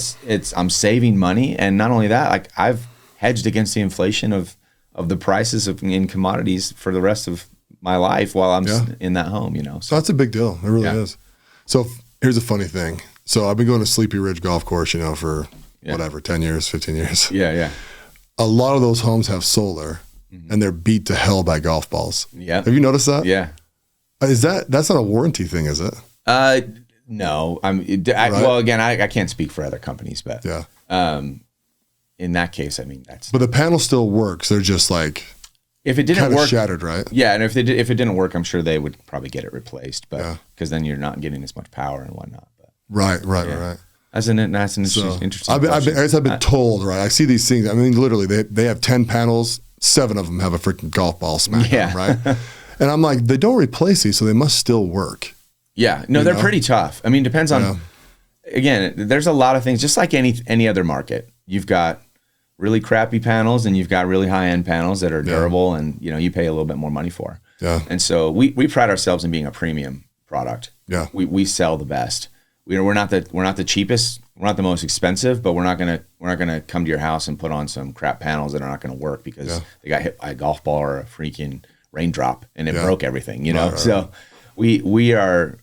I'm saving money, and not only that, like I've hedged against the inflation of the prices in commodities for the rest of my life while I'm in that home. So that's a big deal. It really is. So here's a funny thing. So I've been going to Sleepy Ridge Golf Course, for whatever 10 years, 15 years. Yeah. A lot of those homes have solar, and they're beat to hell by golf balls. Yeah. Have you noticed that? Yeah. That's not a warranty thing, is it? No, well, again, I can't speak for other companies, but in that case, I mean, But the panel still works. They're just like if it didn't work, shattered, right? Yeah, and if it didn't work, I'm sure they would probably get it replaced, but because then you're not getting as much power and whatnot. But right. That's an interesting. I've been told, right? I see these things. I mean, literally, they have 10 panels. 7 of them have a freaking golf ball smacked on them, right? And I'm like, they don't replace these, so they must still work. Yeah, no, they're pretty tough. I mean, depends on, again, there's a lot of things, just like any other market. You've got really crappy panels and you've got really high-end panels that are durable and, you pay a little bit more money for. Yeah. And so we pride ourselves in being a premium product. Yeah. We sell the best. We're not the cheapest, we're not the most expensive, but we're not gonna come to your house and put on some crap panels that are not gonna work because they got hit by a golf ball or a freaking raindrop and it broke everything, Right. So we are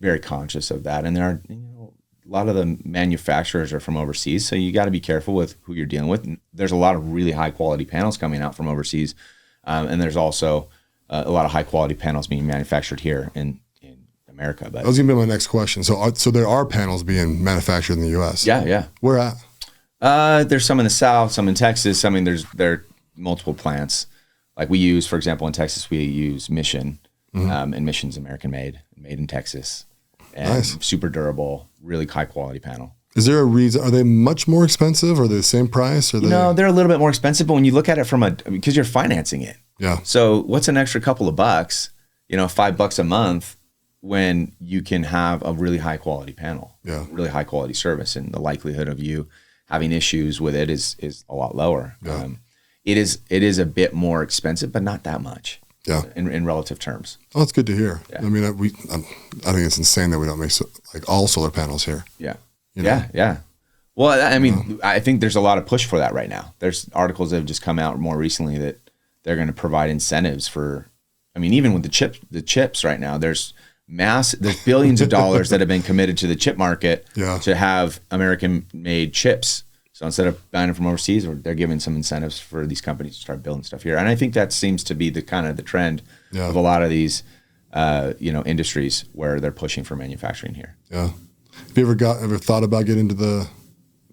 very conscious of that, and there are a lot of the manufacturers are from overseas, so you got to be careful with who you're dealing with. There's a lot of really high quality panels coming out from overseas, and there's also a lot of high quality panels being manufactured here in America. But that was gonna be my next question. So there are panels being manufactured in the U.S. Yeah. Where at? There's some in the South, some in Texas. I mean, there are multiple plants. Like we use, for example, in Texas, we use Mission. And Mission's American made in Texas, and super durable, really high quality panel. Is there a reason? Are they much more expensive? Or are they the same price? Or they're a little bit more expensive, but when you look at it because you're financing it. Yeah. So what's an extra couple of bucks? $5 a month when you can have a really high quality panel, really high quality service, and the likelihood of you having issues with it is a lot lower. Yeah. It is a bit more expensive, but not that much. Yeah. In relative terms. Oh, that's good to hear. Yeah. I mean, I think it's insane that we don't make like all solar panels here. Yeah. You know? Yeah. Well, I mean, I think there's a lot of push for that right now. There's articles that have just come out more recently that they're going to provide incentives for, I mean, even with the chips right now, there's billions of dollars that have been committed to the chip market to have American-made chips. So instead of buying them from overseas, they're giving some incentives for these companies to start building stuff here. And I think that seems to be the kind of the trend of a lot of these, industries where they're pushing for manufacturing here. Yeah. Have you ever thought about getting into the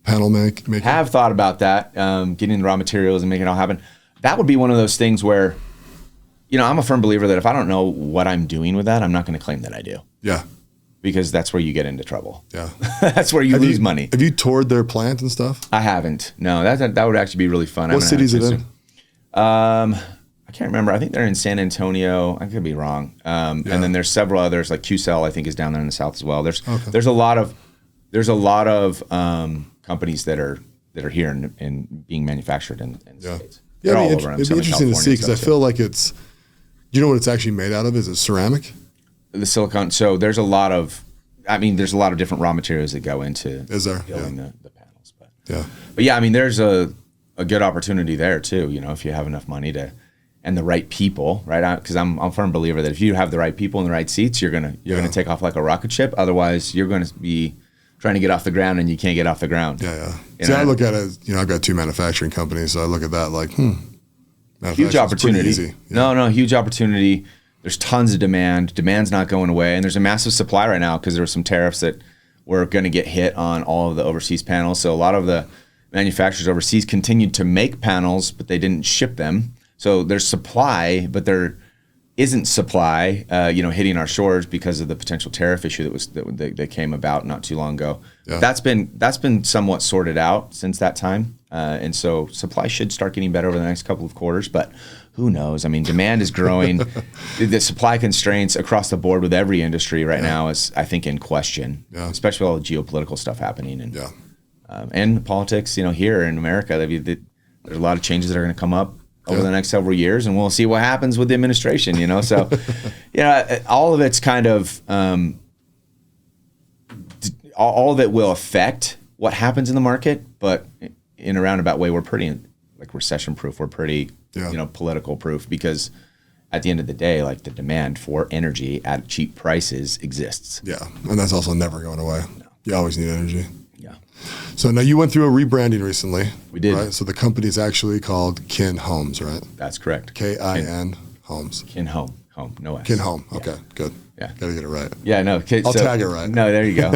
panel making? Have thought about that, getting the raw materials and making it all happen. That would be one of those things where, I'm a firm believer that if I don't know what I'm doing with that, I'm not going to claim that I do. Yeah. Because that's where you get into trouble. Yeah. That's where you lose money. Have you toured their plant and stuff? I haven't. No, that would actually be really fun. What city is it in? I can't remember. I think they're in San Antonio. I could be wrong. And then there's several others, like QCell, I think, is down there in the south as well. There's a lot of companies that are here and being manufactured in the States. Yeah, it'd be interesting to see because I feel like it's. Do you know what it's actually made out of? Is it ceramic? The silicone. So there's a lot of different raw materials that go into building the panels. But yeah, I mean, there's a good opportunity there too. If you have enough money and the right people, right? Because I'm a firm believer that if you have the right people in the right seats, you're gonna take off like a rocket ship. Otherwise, you're going to be trying to get off the ground and you can't get off the ground. Yeah. See, I look at it as, I've got 2 manufacturing companies, so I look at that like, huge opportunity. Easy. No, huge opportunity. There's tons of demand. Demand's not going away. And there's a massive supply right now because there were some tariffs that were going to get hit on all of the overseas panels. So a lot of the manufacturers overseas continued to make panels, but they didn't ship them. So there's supply, but there isn't supply, hitting our shores because of the potential tariff issue that came about not too long ago. Yeah. That's been somewhat sorted out since that time. And so supply should start getting better over the next couple of quarters, but who knows? I mean, demand is growing. The supply constraints across the board with every industry right now is, I think, in question, especially all the geopolitical stuff happening and politics. Here in America, there's a lot of changes that are going to come up over the next several years, and we'll see what happens with the administration. So, all of it's kind of all of it will affect what happens in the market, but in a roundabout way, we're pretty recession proof. We're pretty political proof because at the end of the day, like the demand for energy at cheap prices exists. Yeah, and that's also never going away. No. You always need energy. Yeah. So now you went through a rebranding recently. We did. Right? So the company is actually called Kin Homes, right? That's correct. Kin Homes. Kin Home. Home. No S. Kin Home. Okay, good. Yeah. Got to get it right. Yeah, no. I'll tag it right. No, there you go.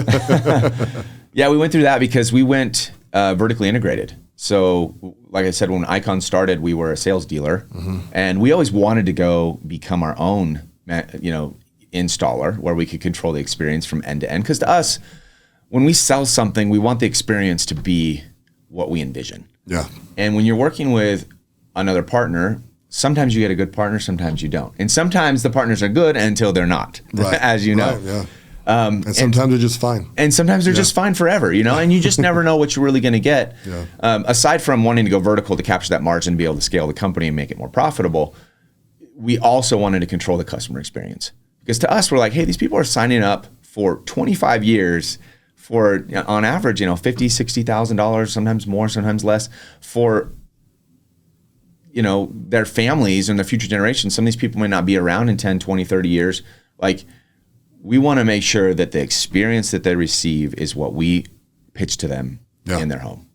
Yeah, we went through that because we went vertically integrated. So, like I said, when Icon started, we were a sales dealer, and we always wanted to go become our own, installer where we could control the experience from end to end. Because to us, when we sell something, we want the experience to be what we envision. Yeah. And when you're working with another partner, sometimes you get a good partner, sometimes you don't, and sometimes the partners are good until they're not, as you know. Right, yeah. And sometimes they're just fine. And sometimes they're just fine forever, and you just never know what you're really going to get. Yeah. Aside from wanting to go vertical to capture that margin and be able to scale the company and make it more profitable, we also wanted to control the customer experience. Because to us, we're like, hey, these people are signing up for 25 years for, on average, $50,000, $60,000, sometimes more, sometimes less, for their families and their future generations. Some of these people may not be around in 10, 20, 30 years. We want to make sure that the experience that they receive is what we pitch to them in their home.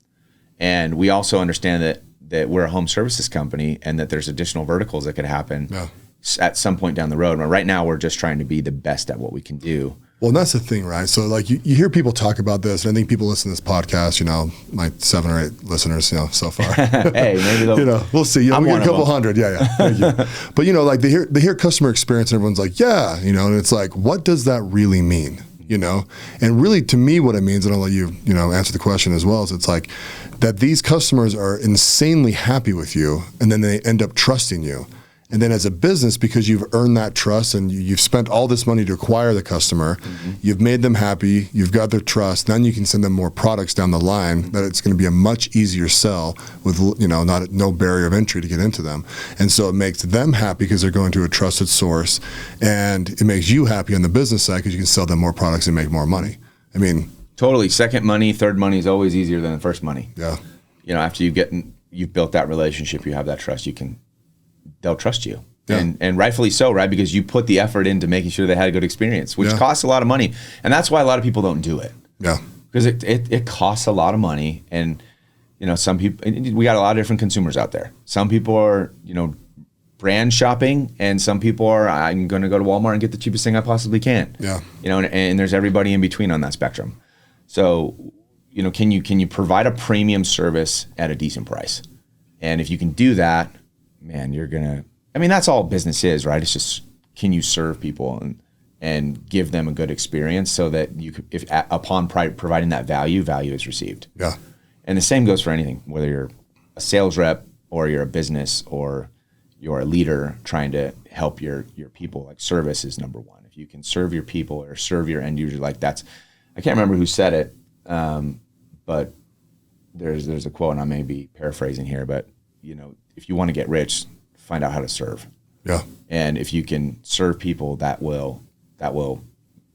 And we also understand that we're a home services company and that there's additional verticals that could happen at some point down the road. But right now, we're just trying to be the best at what we can do. Well, and that's the thing, right? So you hear people talk about this, and I think people listen to this podcast, my 7 or 8 listeners, so far. Hey, maybe they'll, we'll see. We get a couple hundred. Yeah. Thank you. But, they hear customer experience and everyone's like, and it's like, what does that really mean? And really to me, what it means, and I'll let you, answer the question as well, is it's like that these customers are insanely happy with you and then they end up trusting you. And then as a business, because you've earned that trust and you've spent all this money to acquire the customer, you've made them happy, you've got their trust, then you can send them more products down the line that it's going to be a much easier sell with, no barrier of entry to get into them. And so it makes them happy because they're going to a trusted source, and it makes you happy on the business side because you can sell them more products and make more money. I mean, totally. Second money, third money is always easier than the first money. Yeah. After you've built that relationship, you have that trust, they'll trust you. Yeah. And rightfully so, right? Because you put the effort into making sure they had a good experience, which costs a lot of money. And that's why a lot of people don't do it. Yeah. Because it costs a lot of money. And, some people, we got a lot of different consumers out there. Some people are, brand shopping, and some people are, I'm going to go to Walmart and get the cheapest thing I possibly can. Yeah. And there's everybody in between on that spectrum. So, can you provide a premium service at a decent price? And if you can do that, man, that's all business is, right? It's just, can you serve people and give them a good experience so that upon providing that value is received. Yeah. And the same goes for anything, whether you're a sales rep or you're a business or you're a leader trying to help your people. Like, service is number one. If you can serve your people or serve your end user, like that's, I can't remember who said it, but there's a quote, and I may be paraphrasing here, but if you want to get rich, find out how to serve. Yeah. And if you can serve people,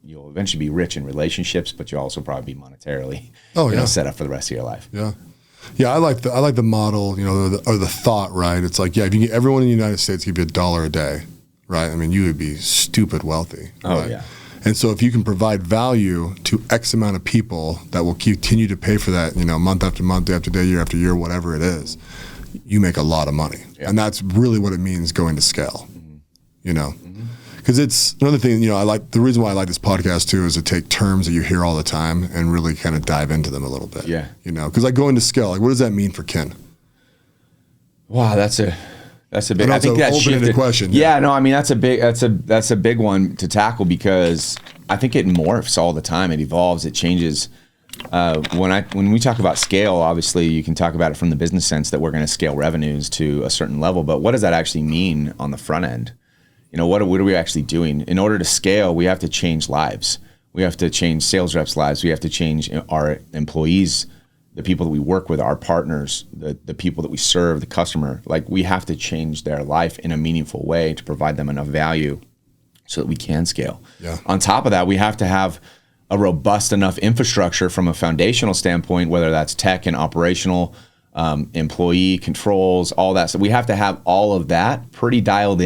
you'll eventually be rich in relationships, but you'll also probably be monetarily set up for the rest of your life. Yeah. Yeah, I like the model, or the thought, right? It's like, if you get everyone in the United States give you $1 a day, right? I mean, you would be stupid wealthy. Oh, right? yeah. And so if you can provide value to X amount of people that will continue to pay for that, month after month, day after day, year after year, whatever it is, you make a lot of money. Yeah. And that's really what it means going to scale, Because it's another thing, the reason why I like this podcast too is to take terms that you hear all the time and really kind of dive into them a little bit. Yeah. Because like going to scale, like what does that mean for Ken? Wow, that's a big. I think that's open-ended question. Yeah, no, I mean that's a big one to tackle because I think it morphs all the time. It evolves. It changes. When we talk about scale, obviously you can talk about it from the business sense that we're going to scale revenues to a certain level. But what does that actually mean on the front end? What are we actually doing? In order to scale, we have to change lives. We have to change sales reps' lives. We have to change our employees, the people that we work with, our partners, the people that we serve, the customer. Like, we have to change their life in a meaningful way to provide them enough value so that we can scale. Yeah. On top of that, we have to have a robust enough infrastructure from a foundational standpoint, whether that's tech and operational, employee controls, all that. So we have to have all of that pretty dialed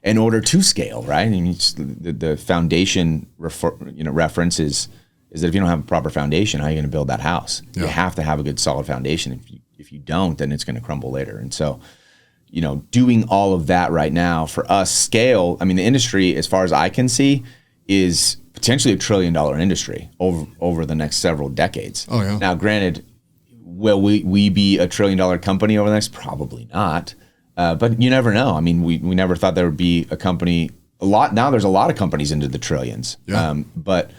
in order to scale, right? I mean, the foundation reference is that if you don't have a proper foundation, how are you going to build that house? Yeah. You have to have a good solid foundation. If you don't, then it's going to crumble later. And so, doing all of that right now for us, scale. I mean, the industry, as far as I can see, is potentially $1 trillion industry over the next several decades. Oh yeah. Now, granted, will we be $1 trillion company over the next? Probably not. But you never know. I mean, we never thought there would be a company. Now there's a lot of companies into the trillions. Yeah. But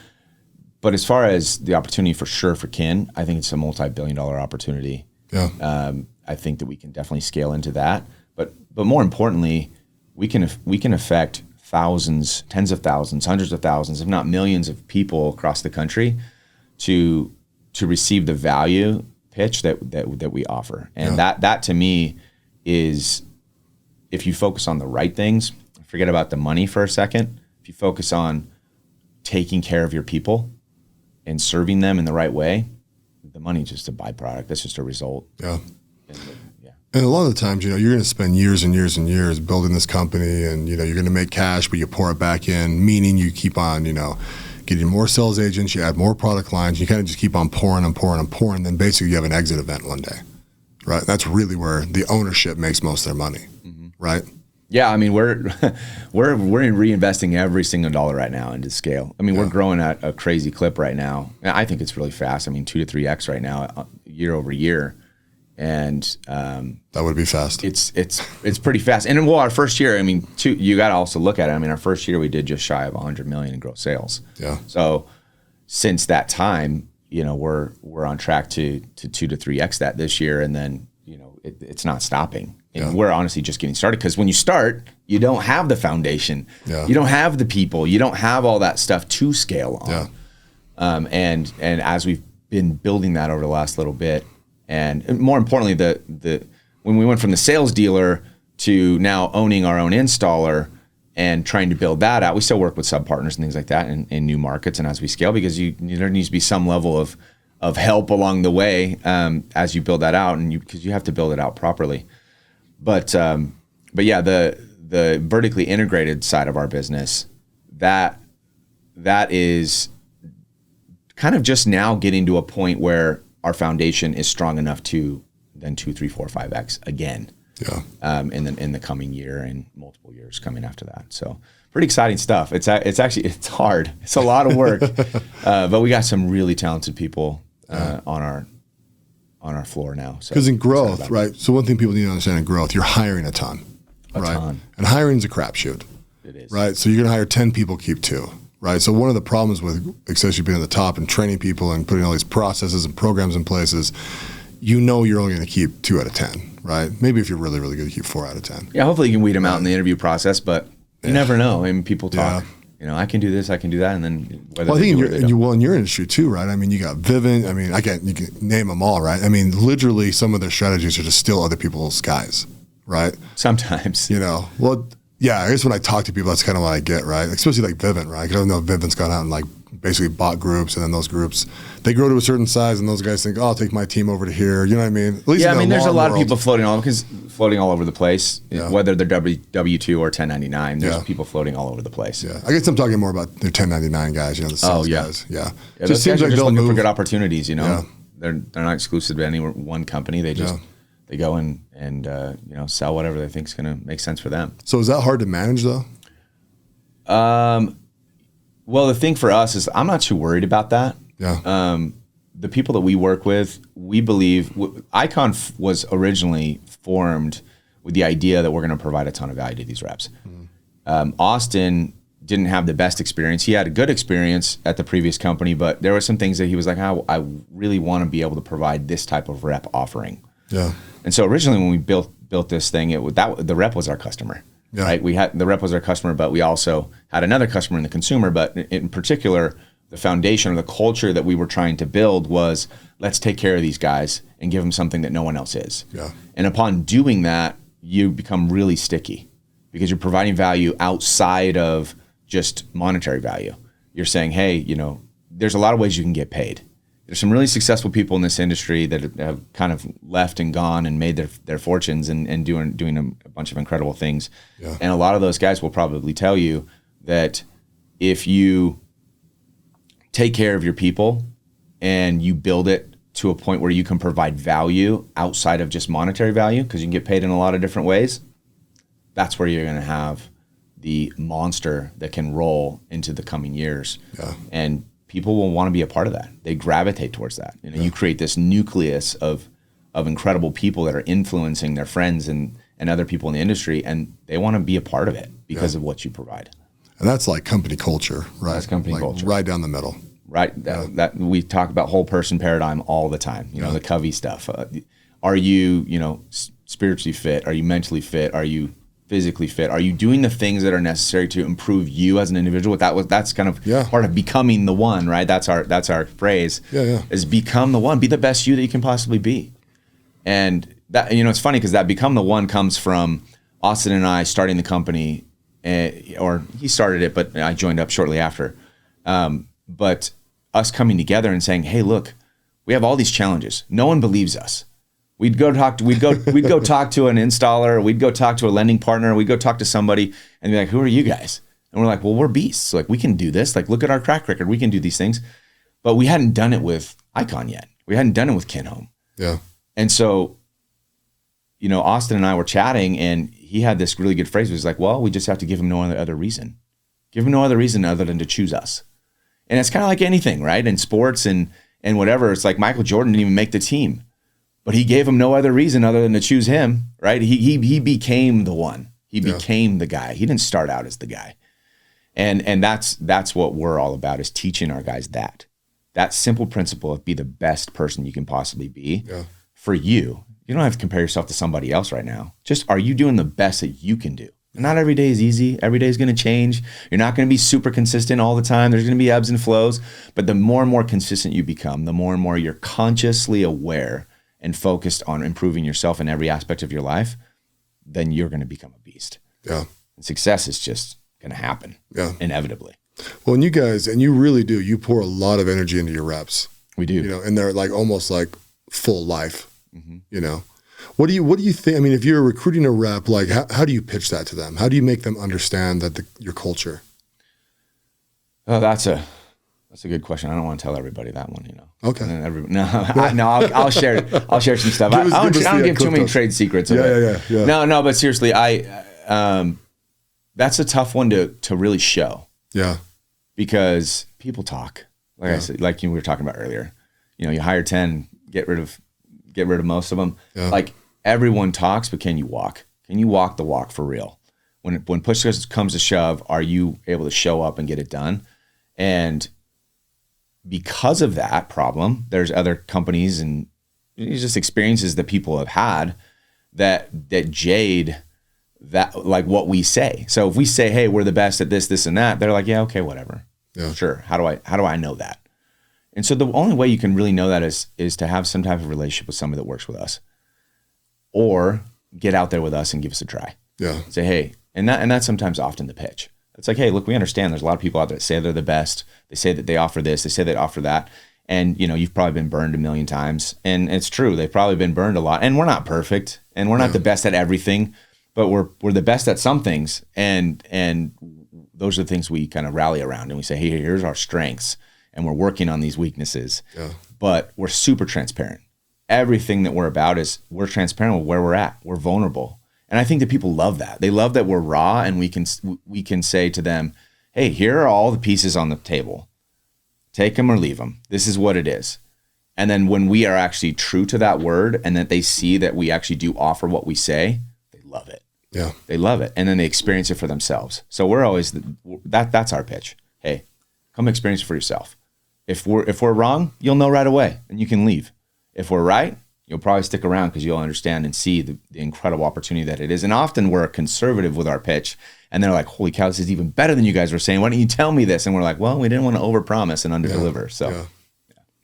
as far as the opportunity for sure for Kin, I think it's a multi-billion-dollar opportunity. Yeah. I think that we can definitely scale into that. But more importantly, we can affect thousands, tens of thousands, hundreds of thousands, if not millions of people across the country to receive the value pitch that we offer. And that to me is, if you focus on the right things, forget about the money for a second. If you focus on taking care of your people and serving them in the right way, the money's just a byproduct. That's just a result. Yeah. And a lot of the times, you're going to spend years and years and years building this company, and you're going to make cash, but you pour it back in, meaning you keep on, getting more sales agents, you add more product lines, you kind of just keep on pouring and pouring and pouring, then basically you have an exit event one day. Right, that's really where the ownership makes most of their money, right? Yeah, I mean we're reinvesting every single dollar right now into scale. I mean we're growing at a crazy clip right now. I think it's really fast. I mean 2 to 3x right now, year over year, and that would be fast. It's pretty fast. And our first year, I mean, you got to also look at it. I mean, our first year we did just shy of 100 million in gross sales. Yeah. So since that time, we're on track to 2 to 3x that this year, and then it's not stopping. And we're honestly just getting started, because when you start, you don't have the foundation. You don't have the people. You don't have all that stuff to scale on. And as we've been building that over the last little bit, and more importantly, when we went from the sales dealer to now owning our own installer and trying to build that out, we still work with sub-partners and things like that in new markets and as we scale, because there needs to be some level of help along the way as you build that out, and because you have to build it out properly. But yeah, the vertically integrated side of our business, that is kind of just now getting to a point where our foundation is strong enough to then 2, 3, 4, 5x again. In the coming year and multiple years coming after that. So pretty exciting stuff. It's hard. It's a lot of work, but we got some really talented people on our floor now. Because in growth, right? So one thing people need to understand in growth, you're hiring a ton, right? And hiring is a crapshoot. It is. Right? So you're going to hire 10 people, keep 2. Right. So one of the problems with especially being at the top and training people and putting all these processes and programs in place is, you're only going to keep 2 out of 10, right? Maybe if you're really, really good, you keep 4 out of 10. Yeah, hopefully you can weed them out in the interview process, but you never know. I mean, people talk, I can do this, I can do that, and then whether I think in your industry too, right? I mean, you got Vivint. I mean, you can name them all, right? I mean, literally some of their strategies are just steal other people's guys, right? Sometimes. Well, yeah, I guess when I talk to people, that's kind of what I get, right? Especially like Vivint, right? Because I know Vivint's gone out and like basically bought groups, and then those groups, they grow to a certain size, and those guys think, I'll take my team over to here. You know what I mean? At least there's a lot of people floating all over the place, whether they're W-2 or 1099. There's people floating all over the place. Yeah, I guess I'm talking more about their 1099 guys, the sales guys. Yeah. Just seems like they're looking for good opportunities, They're not exclusive to any one company. They just they go and sell whatever they think is going to make sense for them. So is that hard to manage though? Well, the thing for us is I'm not too worried about that. The people that we work with, we believe Icon was originally formed with the idea that we're going to provide a ton of value to these reps. Austin didn't have the best experience. He had a good experience at the previous company, but there were some things that he was like, I really want to be able to provide this type of rep offering. And so originally when we built this thing, the rep was our customer. Right, the rep was our customer, but we also had another customer in the consumer. But in particular, the foundation or the culture that we were trying to build was, let's take care of these guys and give them something that no one else is. And upon doing that, you become really sticky because you're providing value outside of just monetary value. You're saying, hey, there's a lot of ways you can get paid. There's some really successful people in this industry that have kind of left and gone and made their fortunes and doing a bunch of incredible things. And a lot of those guys will probably tell you that if you take care of your people and you build it to a point where you can provide value outside of just monetary value, because you can get paid in a lot of different ways, that's where you're going to have the monster that can roll into the coming years. And people will want to be a part of that. They gravitate towards that. You create this nucleus of incredible people that are influencing their friends and other people in the industry, and they want to be a part of it because of what you provide. And that's like company culture, right? That's company culture. Right down the middle. Right. That we talk about whole person paradigm all the time. The Covey stuff. Are you, spiritually fit? Are you mentally fit? Are you physically fit? Are you doing the things that are necessary to improve you as an individual? That's kind of part of becoming the one, right? That's our phrase. Is become the one. Be the best you that you can possibly be. And that, it's funny because that become the one comes from Austin and I starting the company, or he started it, but I joined up shortly after. But us coming together and saying, hey, look, we have all these challenges. No one believes us. We'd go talk to an installer, we'd go talk to a lending partner, we'd go talk to somebody and be like, who are you guys? And we're like, well, we're beasts. Like, we can do this. Like, look at our track record. We can do these things. But we hadn't done it with Icon yet. We hadn't done it with Kinhome. And so, Austin and I were chatting, and he had this really good phrase. He was like, well, we just have to give him no other reason. Give him no other reason other than to choose us. And it's kind of like anything, right? In sports and whatever. It's like Michael Jordan didn't even make the team, but he gave him no other reason other than to choose him, right? He became the one. He became the guy. He didn't start out as the guy. And that's what we're all about, is teaching our guys that simple principle of be the best person you can possibly be for you. You don't have to compare yourself to somebody else right now. Just, are you doing the best that you can do? And not every day is easy. Every day is going to change. You're not going to be super consistent all the time. There's going to be ebbs and flows. But the more and more consistent you become, the more and more you're consciously aware and focused on improving yourself in every aspect of your life, then you're going to become a beast. Yeah. And success is just going to happen. Yeah. Inevitably. Well, and you guys, and you really do, you pour a lot of energy into your reps. We do. You know, and they're like almost like full life, you know. What do you think? I mean, if you're recruiting a rep, like how do you pitch that to them? How do you make them understand that your culture? Oh, that's a good question. I don't want to tell everybody that one, you know. Okay. I'll share. I'll share some stuff. I don't give too many trade secrets. Yeah. No, but seriously, that's a tough one to really show. Yeah. Because people talk. Like I said, like we were talking about earlier. You know, you hire 10, get rid of most of them. Yeah. Like, everyone talks, but can you walk? Can you walk the walk for real? When push comes to shove, are you able to show up and get it done? And because of that problem, there's other companies and just experiences that people have had that jade that, like, what we say. So if we say, hey, we're the best at this, and that, they're like, yeah, okay, whatever. Yeah. Sure. How do I know that? And so the only way you can really know that is to have some type of relationship with somebody that works with us, or get out there with us and give us a try. Yeah. Say, hey, and that's sometimes often the pitch. It's like, hey, look, we understand there's a lot of people out there that say they're the best. They say that they offer this. They say they offer that. And, you know, you've probably been burned a million times. And it's true. They've probably been burned a lot. And we're not perfect. And we're not the best at everything. But we're the best at some things. And those are the things we kind of rally around. And we say, hey, here's our strengths. And we're working on these weaknesses. Yeah. But we're super transparent. Everything that we're about is we're transparent with where we're at. We're vulnerable. And I think that people love that. They love that we're raw, and we can say to them, hey, here are all the pieces on the table. Take them or leave them. This is what it is. And then when we are actually true to that word, and that they see that we actually do offer what we say, they love it. Yeah. They love it. And then they experience it for themselves. So we're always, that's our pitch. Hey, come experience it for yourself. If we're wrong, you'll know right away and you can leave. If we're right, you'll probably stick around because you'll understand and see the incredible opportunity that it is. And often we're conservative with our pitch, and they're like, holy cow, this is even better than you guys were saying. Why don't you tell me this? And we're like, well, we didn't want to overpromise and underdeliver. So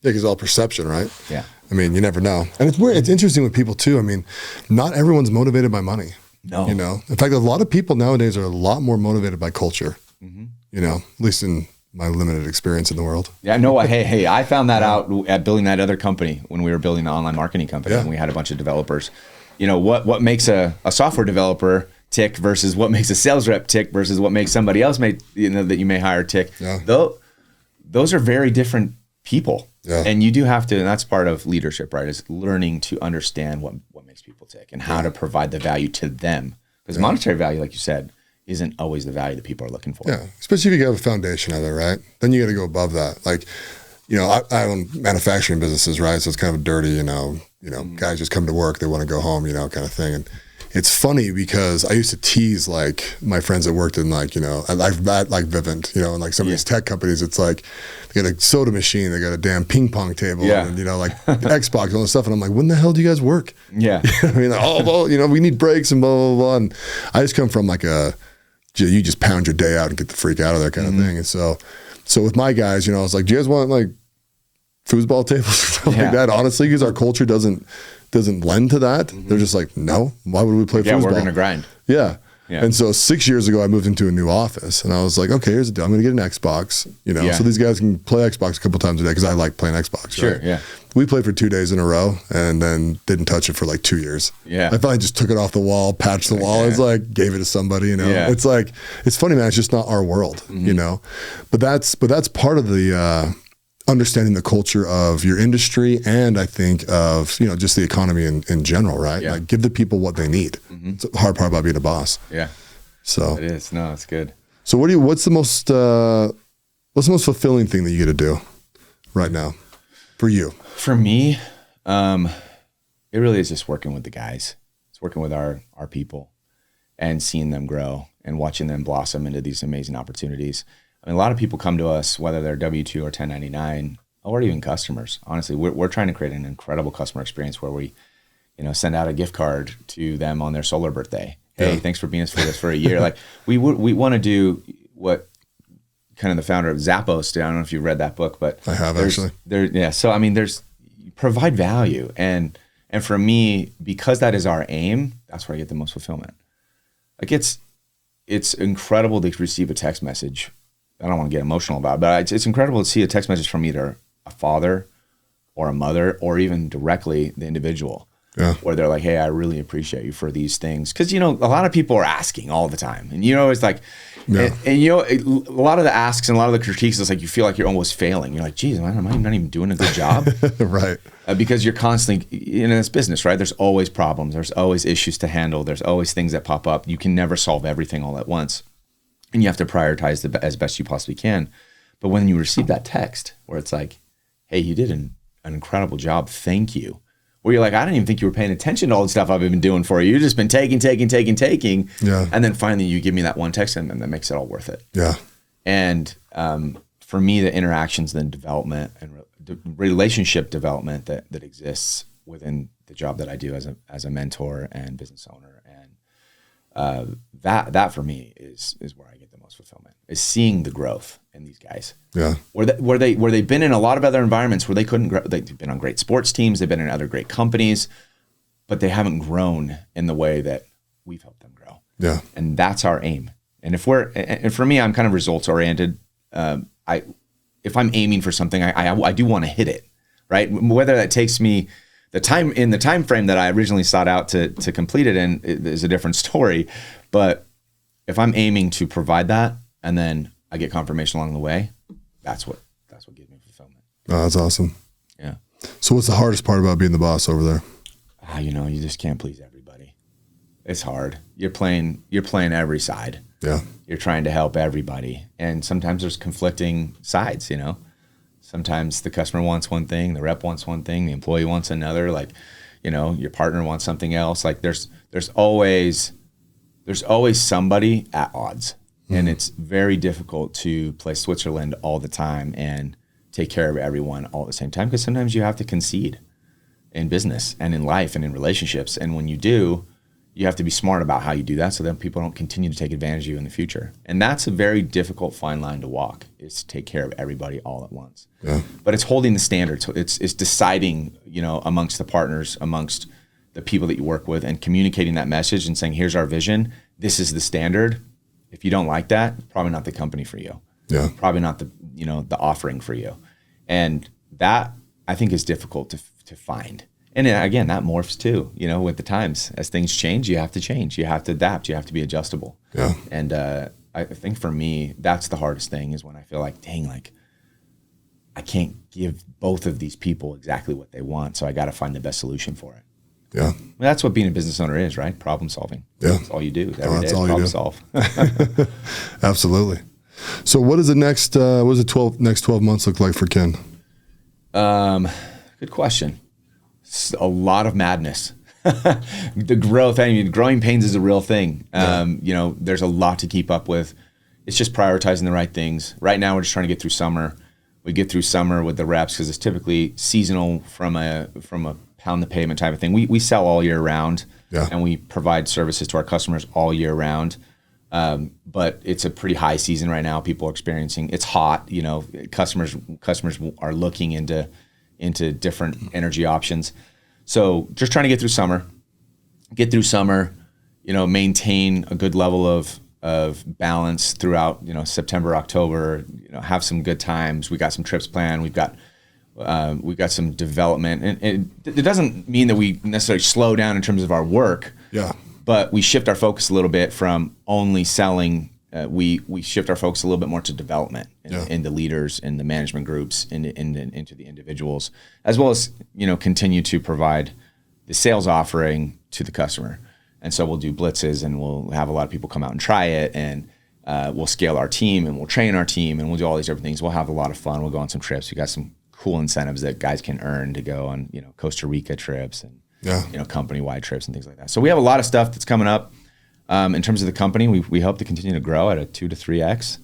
because all perception, right? Yeah. I mean, you never know. And it's weird. It's interesting with people too. I mean, not everyone's motivated by money. No. You know, in fact, a lot of people nowadays are a lot more motivated by culture, you know, at least in my limited experience in the world. Yeah, no, hey, I found that out at building that other company when we were building the online marketing company, and we had a bunch of developers. You know, what makes a software developer tick versus what makes a sales rep tick versus what makes somebody else that you may hire tick. Yeah. Those are very different people. Yeah. And you do have to, and that's part of leadership, right? Is learning to understand what makes people tick and how to provide the value to them. Because monetary value, like you said, isn't always the value that people are looking for. Yeah, especially if you have a foundation of it, right? Then you got to go above that. Like, you know, I own manufacturing businesses, right? So it's kind of dirty, you know, guys just come to work, they want to go home, you know, kind of thing. And it's funny because I used to tease like my friends that worked in like, you know, like Vivint, you know, and like some of these tech companies, it's like they got a soda machine, they got a damn ping pong table, and, you know, like Xbox and all this stuff. And I'm like, when the hell do you guys work? Yeah. I mean, like, oh, well, you know, we need breaks and blah, blah, blah. And I just come from like you just pound your day out and get the freak out of there kind of thing. And so with my guys, you know, I was like, do you guys want like foosball tables or stuff like that? Honestly, because our culture doesn't lend to that. They're just like, no, why would we play foosball? Yeah, we're going to grind. Yeah. And so 6 years ago, I moved into a new office, and I was like, okay, here's the deal. I'm going to get an Xbox, you know, so these guys can play Xbox a couple times a day because I like playing Xbox. Sure, right? yeah. We played for 2 days in a row and then didn't touch it for like 2 years. Yeah. I finally just took it off the wall, patched the wall. It's like, gave it to somebody, you know. Yeah. It's like, it's funny, man. It's just not our world, you know. But that's part of the understanding the culture of your industry, and I think of, you know, just the economy in general, right? Yeah. Like, give the people what they need. It's the hard part about being a boss. Yeah. So it is. No, it's good. So what's the most fulfilling thing that you get to do right now for you? For me, it really is just working with the guys. It's working with our people and seeing them grow and watching them blossom into these amazing opportunities. I mean, a lot of people come to us, whether they're W-2 or 1099, or even customers. Honestly, we're trying to create an incredible customer experience where we send out a gift card to them on their solar birthday. Hey, thanks for being with us for a year. Like we want to do what kind of the founder of Zappos did. I don't know if you've read that book, but I have actually. So I mean, provide value, and for me, because that is our aim, that's where I get the most fulfillment. Like it's incredible to receive a text message. I don't want to get emotional about it, but it's incredible to see a text message from either a father or a mother, or even directly the individual. Yeah. Where they're like, hey, I really appreciate you for these things. Because, a lot of people are asking all the time. And, it's like, and a lot of the asks and a lot of the critiques is like, you feel like you're almost failing. You're like, geez, am I not even doing a good job? Right. Because you're constantly in this business, right? There's always problems. There's always issues to handle. There's always things that pop up. You can never solve everything all at once. And you have to prioritize as best you possibly can. But when you receive that text where it's like, hey, you did an incredible job. Thank you. Where you're like, I didn't even think you were paying attention to all the stuff I've been doing for you. You've just been taking. Yeah. And then finally you give me that one text and then that makes it all worth it. Yeah. And for me, the interactions, then development and the relationship development that exists within the job that I do as a mentor and business owner. And that for me is where I get the most fulfillment, is seeing the growth in these guys. Yeah. Where they've been in a lot of other environments where they couldn't grow. They've been on great sports teams. They've been in other great companies, but they haven't grown in the way that we've helped them grow. Yeah. And that's our aim. And for me, I'm kind of results oriented. If I'm aiming for something, I do want to hit it, right? Whether that takes me the time frame that I originally sought out to complete it in is a different story. But if I'm aiming to provide that, and then I get confirmation along the way, that's what gives me fulfillment. Oh, that's awesome. Yeah. So what's the hardest part about being the boss over there? You just can't please everybody. It's hard. You're playing every side. Yeah. You're trying to help everybody. And sometimes there's conflicting sides, Sometimes the customer wants one thing, the rep wants one thing, the employee wants another, like, your partner wants something else. Like there's always somebody at odds. And it's very difficult to play Switzerland all the time and take care of everyone all at the same time, because sometimes you have to concede in business and in life and in relationships. And when you do, you have to be smart about how you do that so that people don't continue to take advantage of you in the future. And that's a very difficult fine line to walk, is to take care of everybody all at once. Yeah. But it's holding the standard. So it's deciding, amongst the partners, amongst the people that you work with, and communicating that message and saying, here's our vision. This is the standard. If you don't like that, probably not the company for you. Yeah. Probably not the offering for you. And that, I think, is difficult to find. And again, that morphs too, with the times. As things change, you have to change. You have to adapt. You have to be adjustable. Yeah. And I think for me, that's the hardest thing, is when I feel like, dang, like I can't give both of these people exactly what they want. So I got to find the best solution for it. Yeah. That's what being a business owner is, right? Problem solving. Yeah. That's all you do. Every day, problem solve. Absolutely. So what does the next 12 months look like for Ken? Good question. It's a lot of madness. The growth, growing pains is a real thing. There's a lot to keep up with. It's just prioritizing the right things. Right now, we're just trying to get through summer. We get through summer with the reps because it's typically seasonal from a pound the pavement type of thing. We sell all year round, and we provide services to our customers all year round. But it's a pretty high season right now. People are experiencing, it's hot, customers are looking into different energy options. So just trying to get through summer, maintain a good level of balance throughout, September, October, have some good times. We got some trips planned. We've got some development, and it doesn't mean that we necessarily slow down in terms of our work. Yeah. But we shift our focus a little bit from only selling. We shift our focus a little bit more to development in the leaders, in the management groups, into the individuals, as well as continue to provide the sales offering to the customer. And so we'll do blitzes, and we'll have a lot of people come out and try it, and we'll scale our team, and we'll train our team, and we'll do all these different things. We'll have a lot of fun. We'll go on some trips. We got some cool incentives that guys can earn to go on Costa Rica trips and company-wide trips and things like that. So we have a lot of stuff that's coming up. In terms of the company, we hope to continue to grow at a 2 to 3x,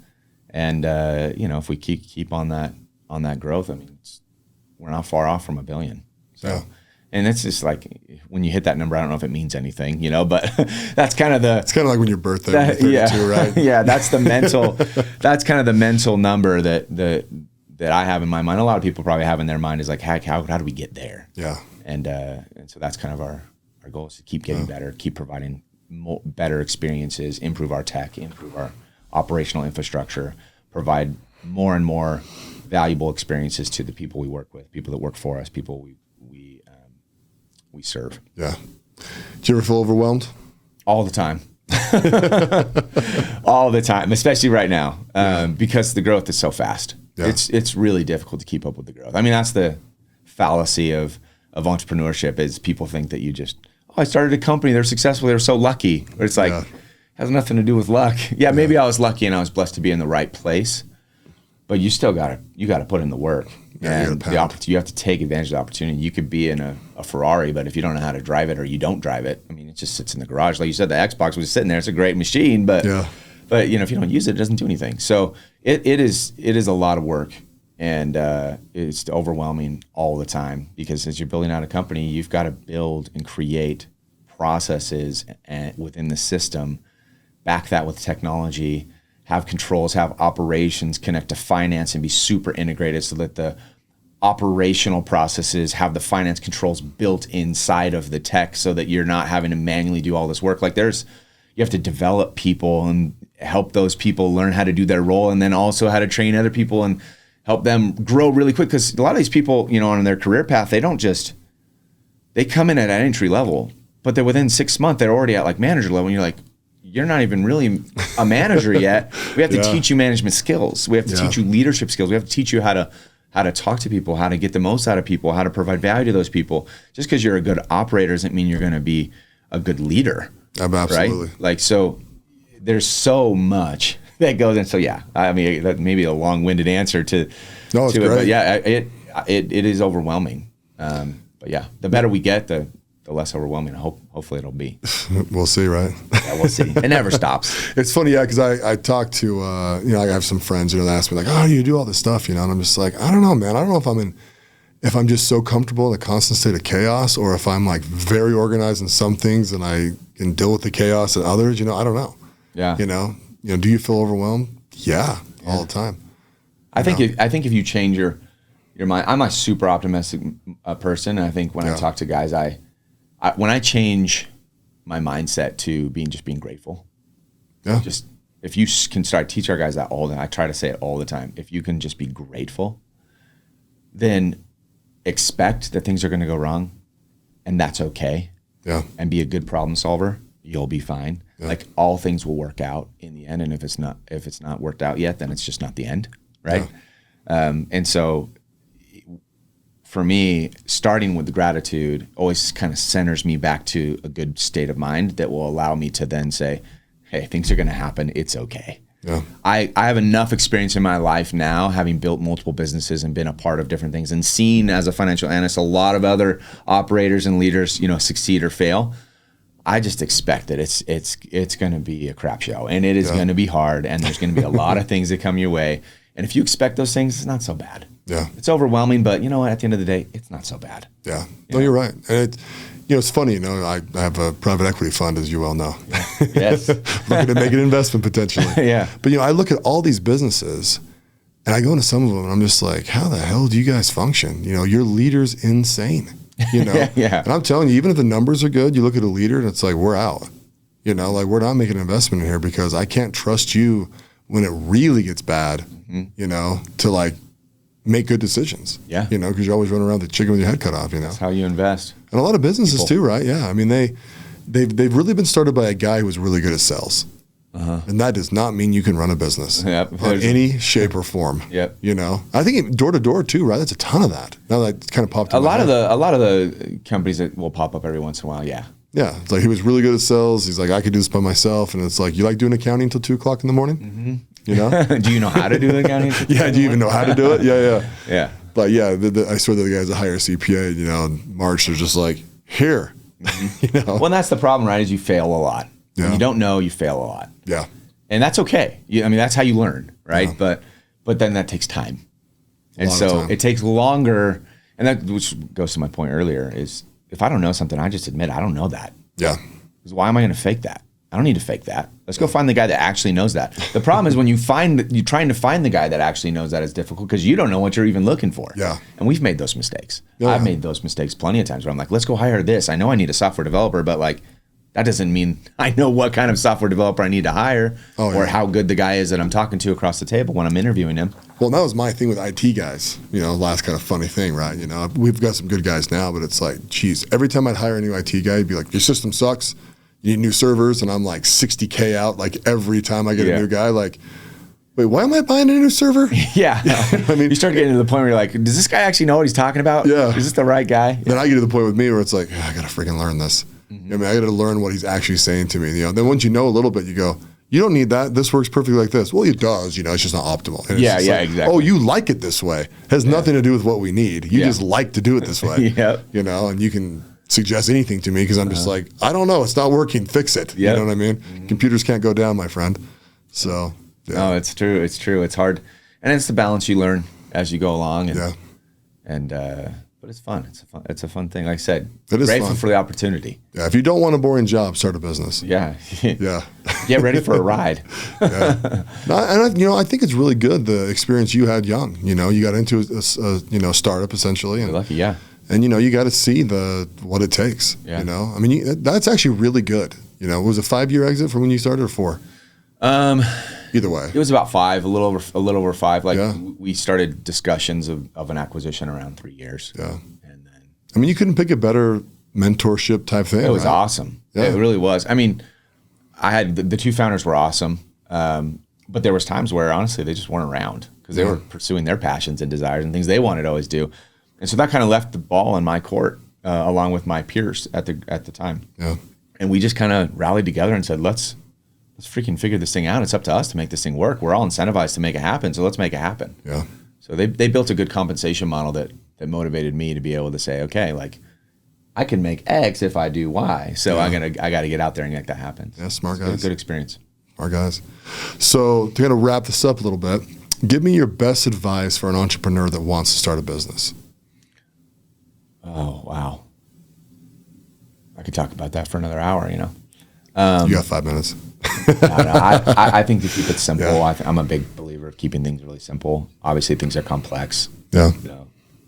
and if we keep on that growth, we're not far off from $1 billion. So, And it's just like when you hit that number, I don't know if it means anything, but that's kind of it's kind of like when your birthday, when you're 32, right? Yeah, that's the mental, that's kind of the mental number that I have in my mind. A lot of people probably have in their mind is like, how do we get there? Yeah. And so that's kind of our goal is to keep getting better, keep providing better experiences, improve our tech, improve our operational infrastructure, provide more and more valuable experiences to the people we work with, people that work for us, people we serve. Yeah. Do you ever feel overwhelmed? All the time. All the time, especially right now, because the growth is so fast. Yeah. It's really difficult to keep up with the growth. I mean, that's the fallacy of entrepreneurship is people think that you just, I started a company, they're successful, they're so lucky. But it's like, has nothing to do with luck. Yeah, maybe I was lucky and I was blessed to be in the right place, but you still got to put in the work. Yeah, and you have to take advantage of the opportunity. You could be in a Ferrari, but if you don't know how to drive it or you don't drive it, I mean, it just sits in the garage. Like you said, the Xbox was sitting there. It's a great machine, but if you don't use it, it doesn't do anything. So it is a lot of work, and it's overwhelming all the time because as you're building out a company, you've got to build and create processes within the system, back that with technology, have controls, have operations, connect to finance, and be super integrated so that the operational processes have the finance controls built inside of the tech so that you're not having to manually do all this work. Like you have to develop people and help those people learn how to do their role, and then also how to train other people and help them grow really quick. Because a lot of these people, on their career path, they come in at an entry level, but they're within 6 months, they're already at like manager level. And you're like, you're not even really a manager yet. We have to teach you management skills. We have to teach you leadership skills. We have to teach you how to talk to people, how to get the most out of people, how to provide value to those people. Just because you're a good operator doesn't mean you're going to be a good leader. Absolutely. Right? Like, so there's so much that goes in. So I mean, that may be a long-winded answer to it's it, great. but it is overwhelming. But the better we get, the less overwhelming. Hopefully it'll be. We'll see, right? Yeah, we'll see. It never stops. It's funny, because I talk to, I have some friends, that ask me like, oh, you do all this stuff, and I'm just like, I don't know, man. I don't know if I'm just so comfortable in a constant state of chaos, or if I'm like very organized in some things and I can deal with the chaos in others. I don't know. Yeah. Do you feel overwhelmed? Yeah, all the time. I think if you change your mind, I'm a super optimistic person, and I think when I talk to guys, when I change my mindset to being grateful, just if you can start teach our guys that all the time, I try to say it all the time. If you can just be grateful, then expect that things are going to go wrong, and that's okay. Yeah. And be a good problem solver. You'll be fine. Yeah. Like all things will work out in the end, and if it's not worked out yet, then it's just not the end, right? Yeah. And so, for me, starting with gratitude always kind of centers me back to a good state of mind that will allow me to then say, hey, things are going to happen. It's okay. Yeah. I have enough experience in my life now, having built multiple businesses and been a part of different things and seen as a financial analyst a lot of other operators and leaders, succeed or fail. I just expect that it's going to be a crap show, and it is going to be hard, and there's going to be a lot of things that come your way. And if you expect those things, it's not so bad. Yeah. It's overwhelming, but you know what? At the end of the day, it's not so bad. Yeah. No, you're right. And it's funny, I have a private equity fund, as you well know. Yes. Looking to make an investment potentially. Yeah. But, I look at all these businesses, and I go into some of them, and I'm just like, how the hell do you guys function? Your leader's insane, Yeah. And I'm telling you, even if the numbers are good, you look at a leader, and it's like, we're out. Like we're not making an investment in here because I can't trust you when it really gets bad, to like make good decisions. Yeah. Because you're always running around the chicken with your head cut off, That's how you invest. And a lot of businesses too, right? Yeah. I mean, they've really been started by a guy who was really good at sales. Uh-huh. And that does not mean you can run a business in any shape or form. Yep. I think door to door too, right? That's a ton of that. Now that kind of popped up. A lot of the companies that will pop up every once in a while. Yeah. Yeah. It's like he was really good at sales. He's like, I could do this by myself. And it's like, you like doing accounting until 2:00 in the morning? Mm-hmm. Do you know how to do accounting? Yeah. Do you even know how to do it? Yeah. Yeah. But I swear that the guys that hire a CPA, in March, they're just like, here. Mm-hmm. Well, and that's the problem, right? Is you fail a lot. Yeah. When you don't know, you fail a lot. Yeah. And that's okay. That's how you learn, right? Yeah. But then that takes time. And so it takes longer. And that, which goes to my point earlier, is if I don't know something, I just admit I don't know that. Yeah. Because why am I going to fake that? I don't need to fake that. Let's go find the guy that actually knows that. The problem is when you're trying to find the guy that actually knows that is difficult because you don't know what you're even looking for. Yeah. And we've made those mistakes. Yeah. I've made those mistakes plenty of times where I'm like, let's go hire this. I know I need a software developer, but like, that doesn't mean I know what kind of software developer I need to hire or how good the guy is that I'm talking to across the table when I'm interviewing him. Well, that was my thing with IT guys. Last kind of funny thing, right? We've got some good guys now, but it's like, geez, every time I'd hire a new IT guy, he'd be like, your system sucks. You need new servers. And I'm like $60K out like every time I get a new guy. Like, wait, why am I buying a new server? Yeah. I mean, you start getting to the point where you're like, does this guy actually know what he's talking about? Yeah. Is this the right guy? Then I get to the point with me where it's like, I got to freaking learn this. I got to learn what he's actually saying to me. Then once you know a little bit, you go, you don't need that. This works perfectly like this. Well, it does. It's just not optimal. And it's exactly. Oh, you like it this way. Has nothing to do with what we need. You just like to do it this way. And you can suggest anything to me because I'm just like, I don't know. It's not working. Fix it. You know what I mean? Computers can't go down, my friend. So, yeah. No, it's true. It's true. It's hard. And it's the balance you learn as you go along. But it's fun. It's a fun thing. Like I said, it is grateful fun. For the opportunity. Yeah. If you don't want a boring job, start a business. Yeah. Yeah. Get ready for a ride. Yeah. I think it's really good the experience you had young. You got into a startup essentially. And, You're lucky, yeah. And you got to see what it takes. Yeah. I mean, that's actually really good. Was it 5-year exit from when you started or 4? Either way, it was about 5, a little over 5. Like we started discussions of an acquisition around 3 years. Yeah, and then I mean, you couldn't pick a better mentorship type thing. It was awesome. Yeah. It really was. I mean, I had the 2 founders were awesome, but there was times where honestly they just weren't around because they were pursuing their passions and desires and things they wanted to always do, and so that kind of left the ball in my court along with my peers at the time. Yeah, and we just kind of rallied together and said, let's freaking figure this thing out. It's up to us to make this thing work. We're all incentivized to make it happen, so let's make it happen. Yeah. So they built a good compensation model that motivated me to be able to say, okay, like I can make X if I do Y. So I got to get out there and make that happen. Yeah, smart guys. Good experience. Smart guys. So to kind of wrap this up a little bit, give me your best advice for an entrepreneur that wants to start a business. Oh, wow. I could talk about that for another hour, You got 5 minutes. I think to keep it simple. Yeah. I'm a big believer of keeping things really simple. Obviously, things are complex. Yeah,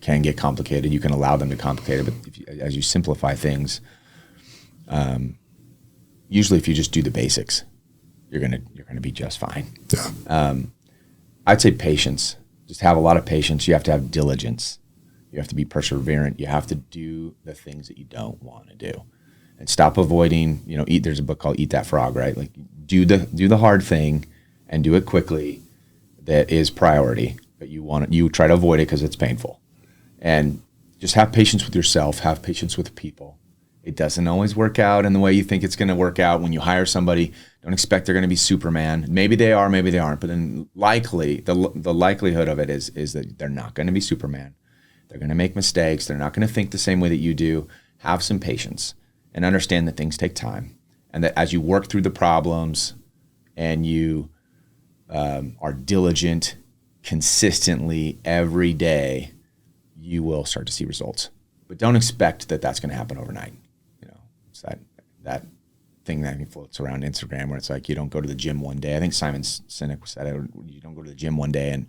can get complicated. You can allow them to complicate it, but as you simplify things, usually if you just do the basics, you're gonna be just fine. Yeah. I'd say patience. Just have a lot of patience. You have to have diligence. You have to be perseverant. You have to do the things that you don't want to do. And stop avoiding, there's a book called Eat That Frog, right? Like do the hard thing and do it quickly. That is priority, but you try to avoid it because it's painful. And just have patience with yourself, have patience with people. It doesn't always work out in the way you think it's going to work out. When you hire somebody, don't expect they're going to be Superman. Maybe they are, maybe they aren't, but then the likelihood of it is that they're not going to be Superman. They're going to make mistakes. They're not going to think the same way that you do. Have some patience. And understand that things take time, and that as you work through the problems and you are diligent consistently every day, you will start to see results. But don't expect that that's going to happen overnight. It's that thing that floats around Instagram where it's like you don't go to the gym one day. I think Simon Sinek said it. You don't go to the gym one day and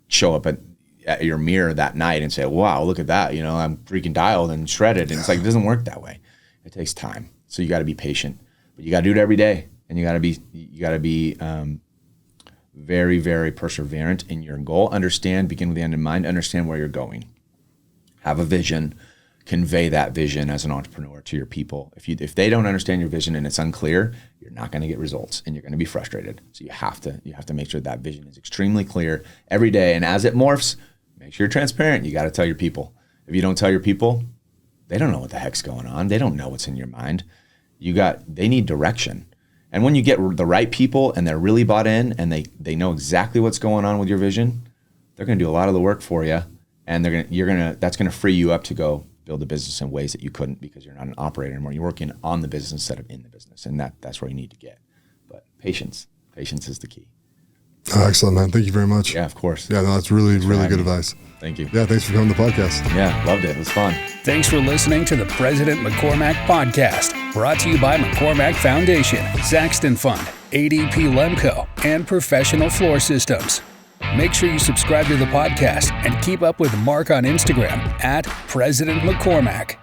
show up at your mirror that night and say, "Wow, look at that! I'm freaking dialed and shredded." And it's like it doesn't work that way. It takes time, so you got to be patient, but you got to do it every day, and you got to be very, very perseverant in your goal. Begin with the end in mind. Understand where you're going. Have a vision. Convey that vision as an entrepreneur to your people. If they don't understand your vision and it's unclear, you're not going to get results, and you're going to be frustrated. So you have to make sure that vision is extremely clear every day, and as it morphs, make sure you're transparent. You got to tell your people. If you don't tell your people, they don't know what the heck's going on. They don't know what's in your mind. They need direction. And when you get the right people and they're really bought in and they know exactly what's going on with your vision, they're going to do a lot of the work for you. And that's going to free you up to go build a business in ways that you couldn't because you're not an operator anymore. You're working on the business instead of in the business. And that's where you need to get. But patience is the key. Oh, excellent, man. Thank you very much. Yeah, of course. Yeah, no, that's really, really good advice. Thank you. Yeah, thanks for coming on the podcast. Yeah, loved it. It was fun. Thanks for listening to the President McCormack Podcast, brought to you by McCormack Foundation, Saxton Fund, ADP Lemco, and Professional Floor Systems. Make sure you subscribe to the podcast and keep up with Mark on Instagram @President McCormack.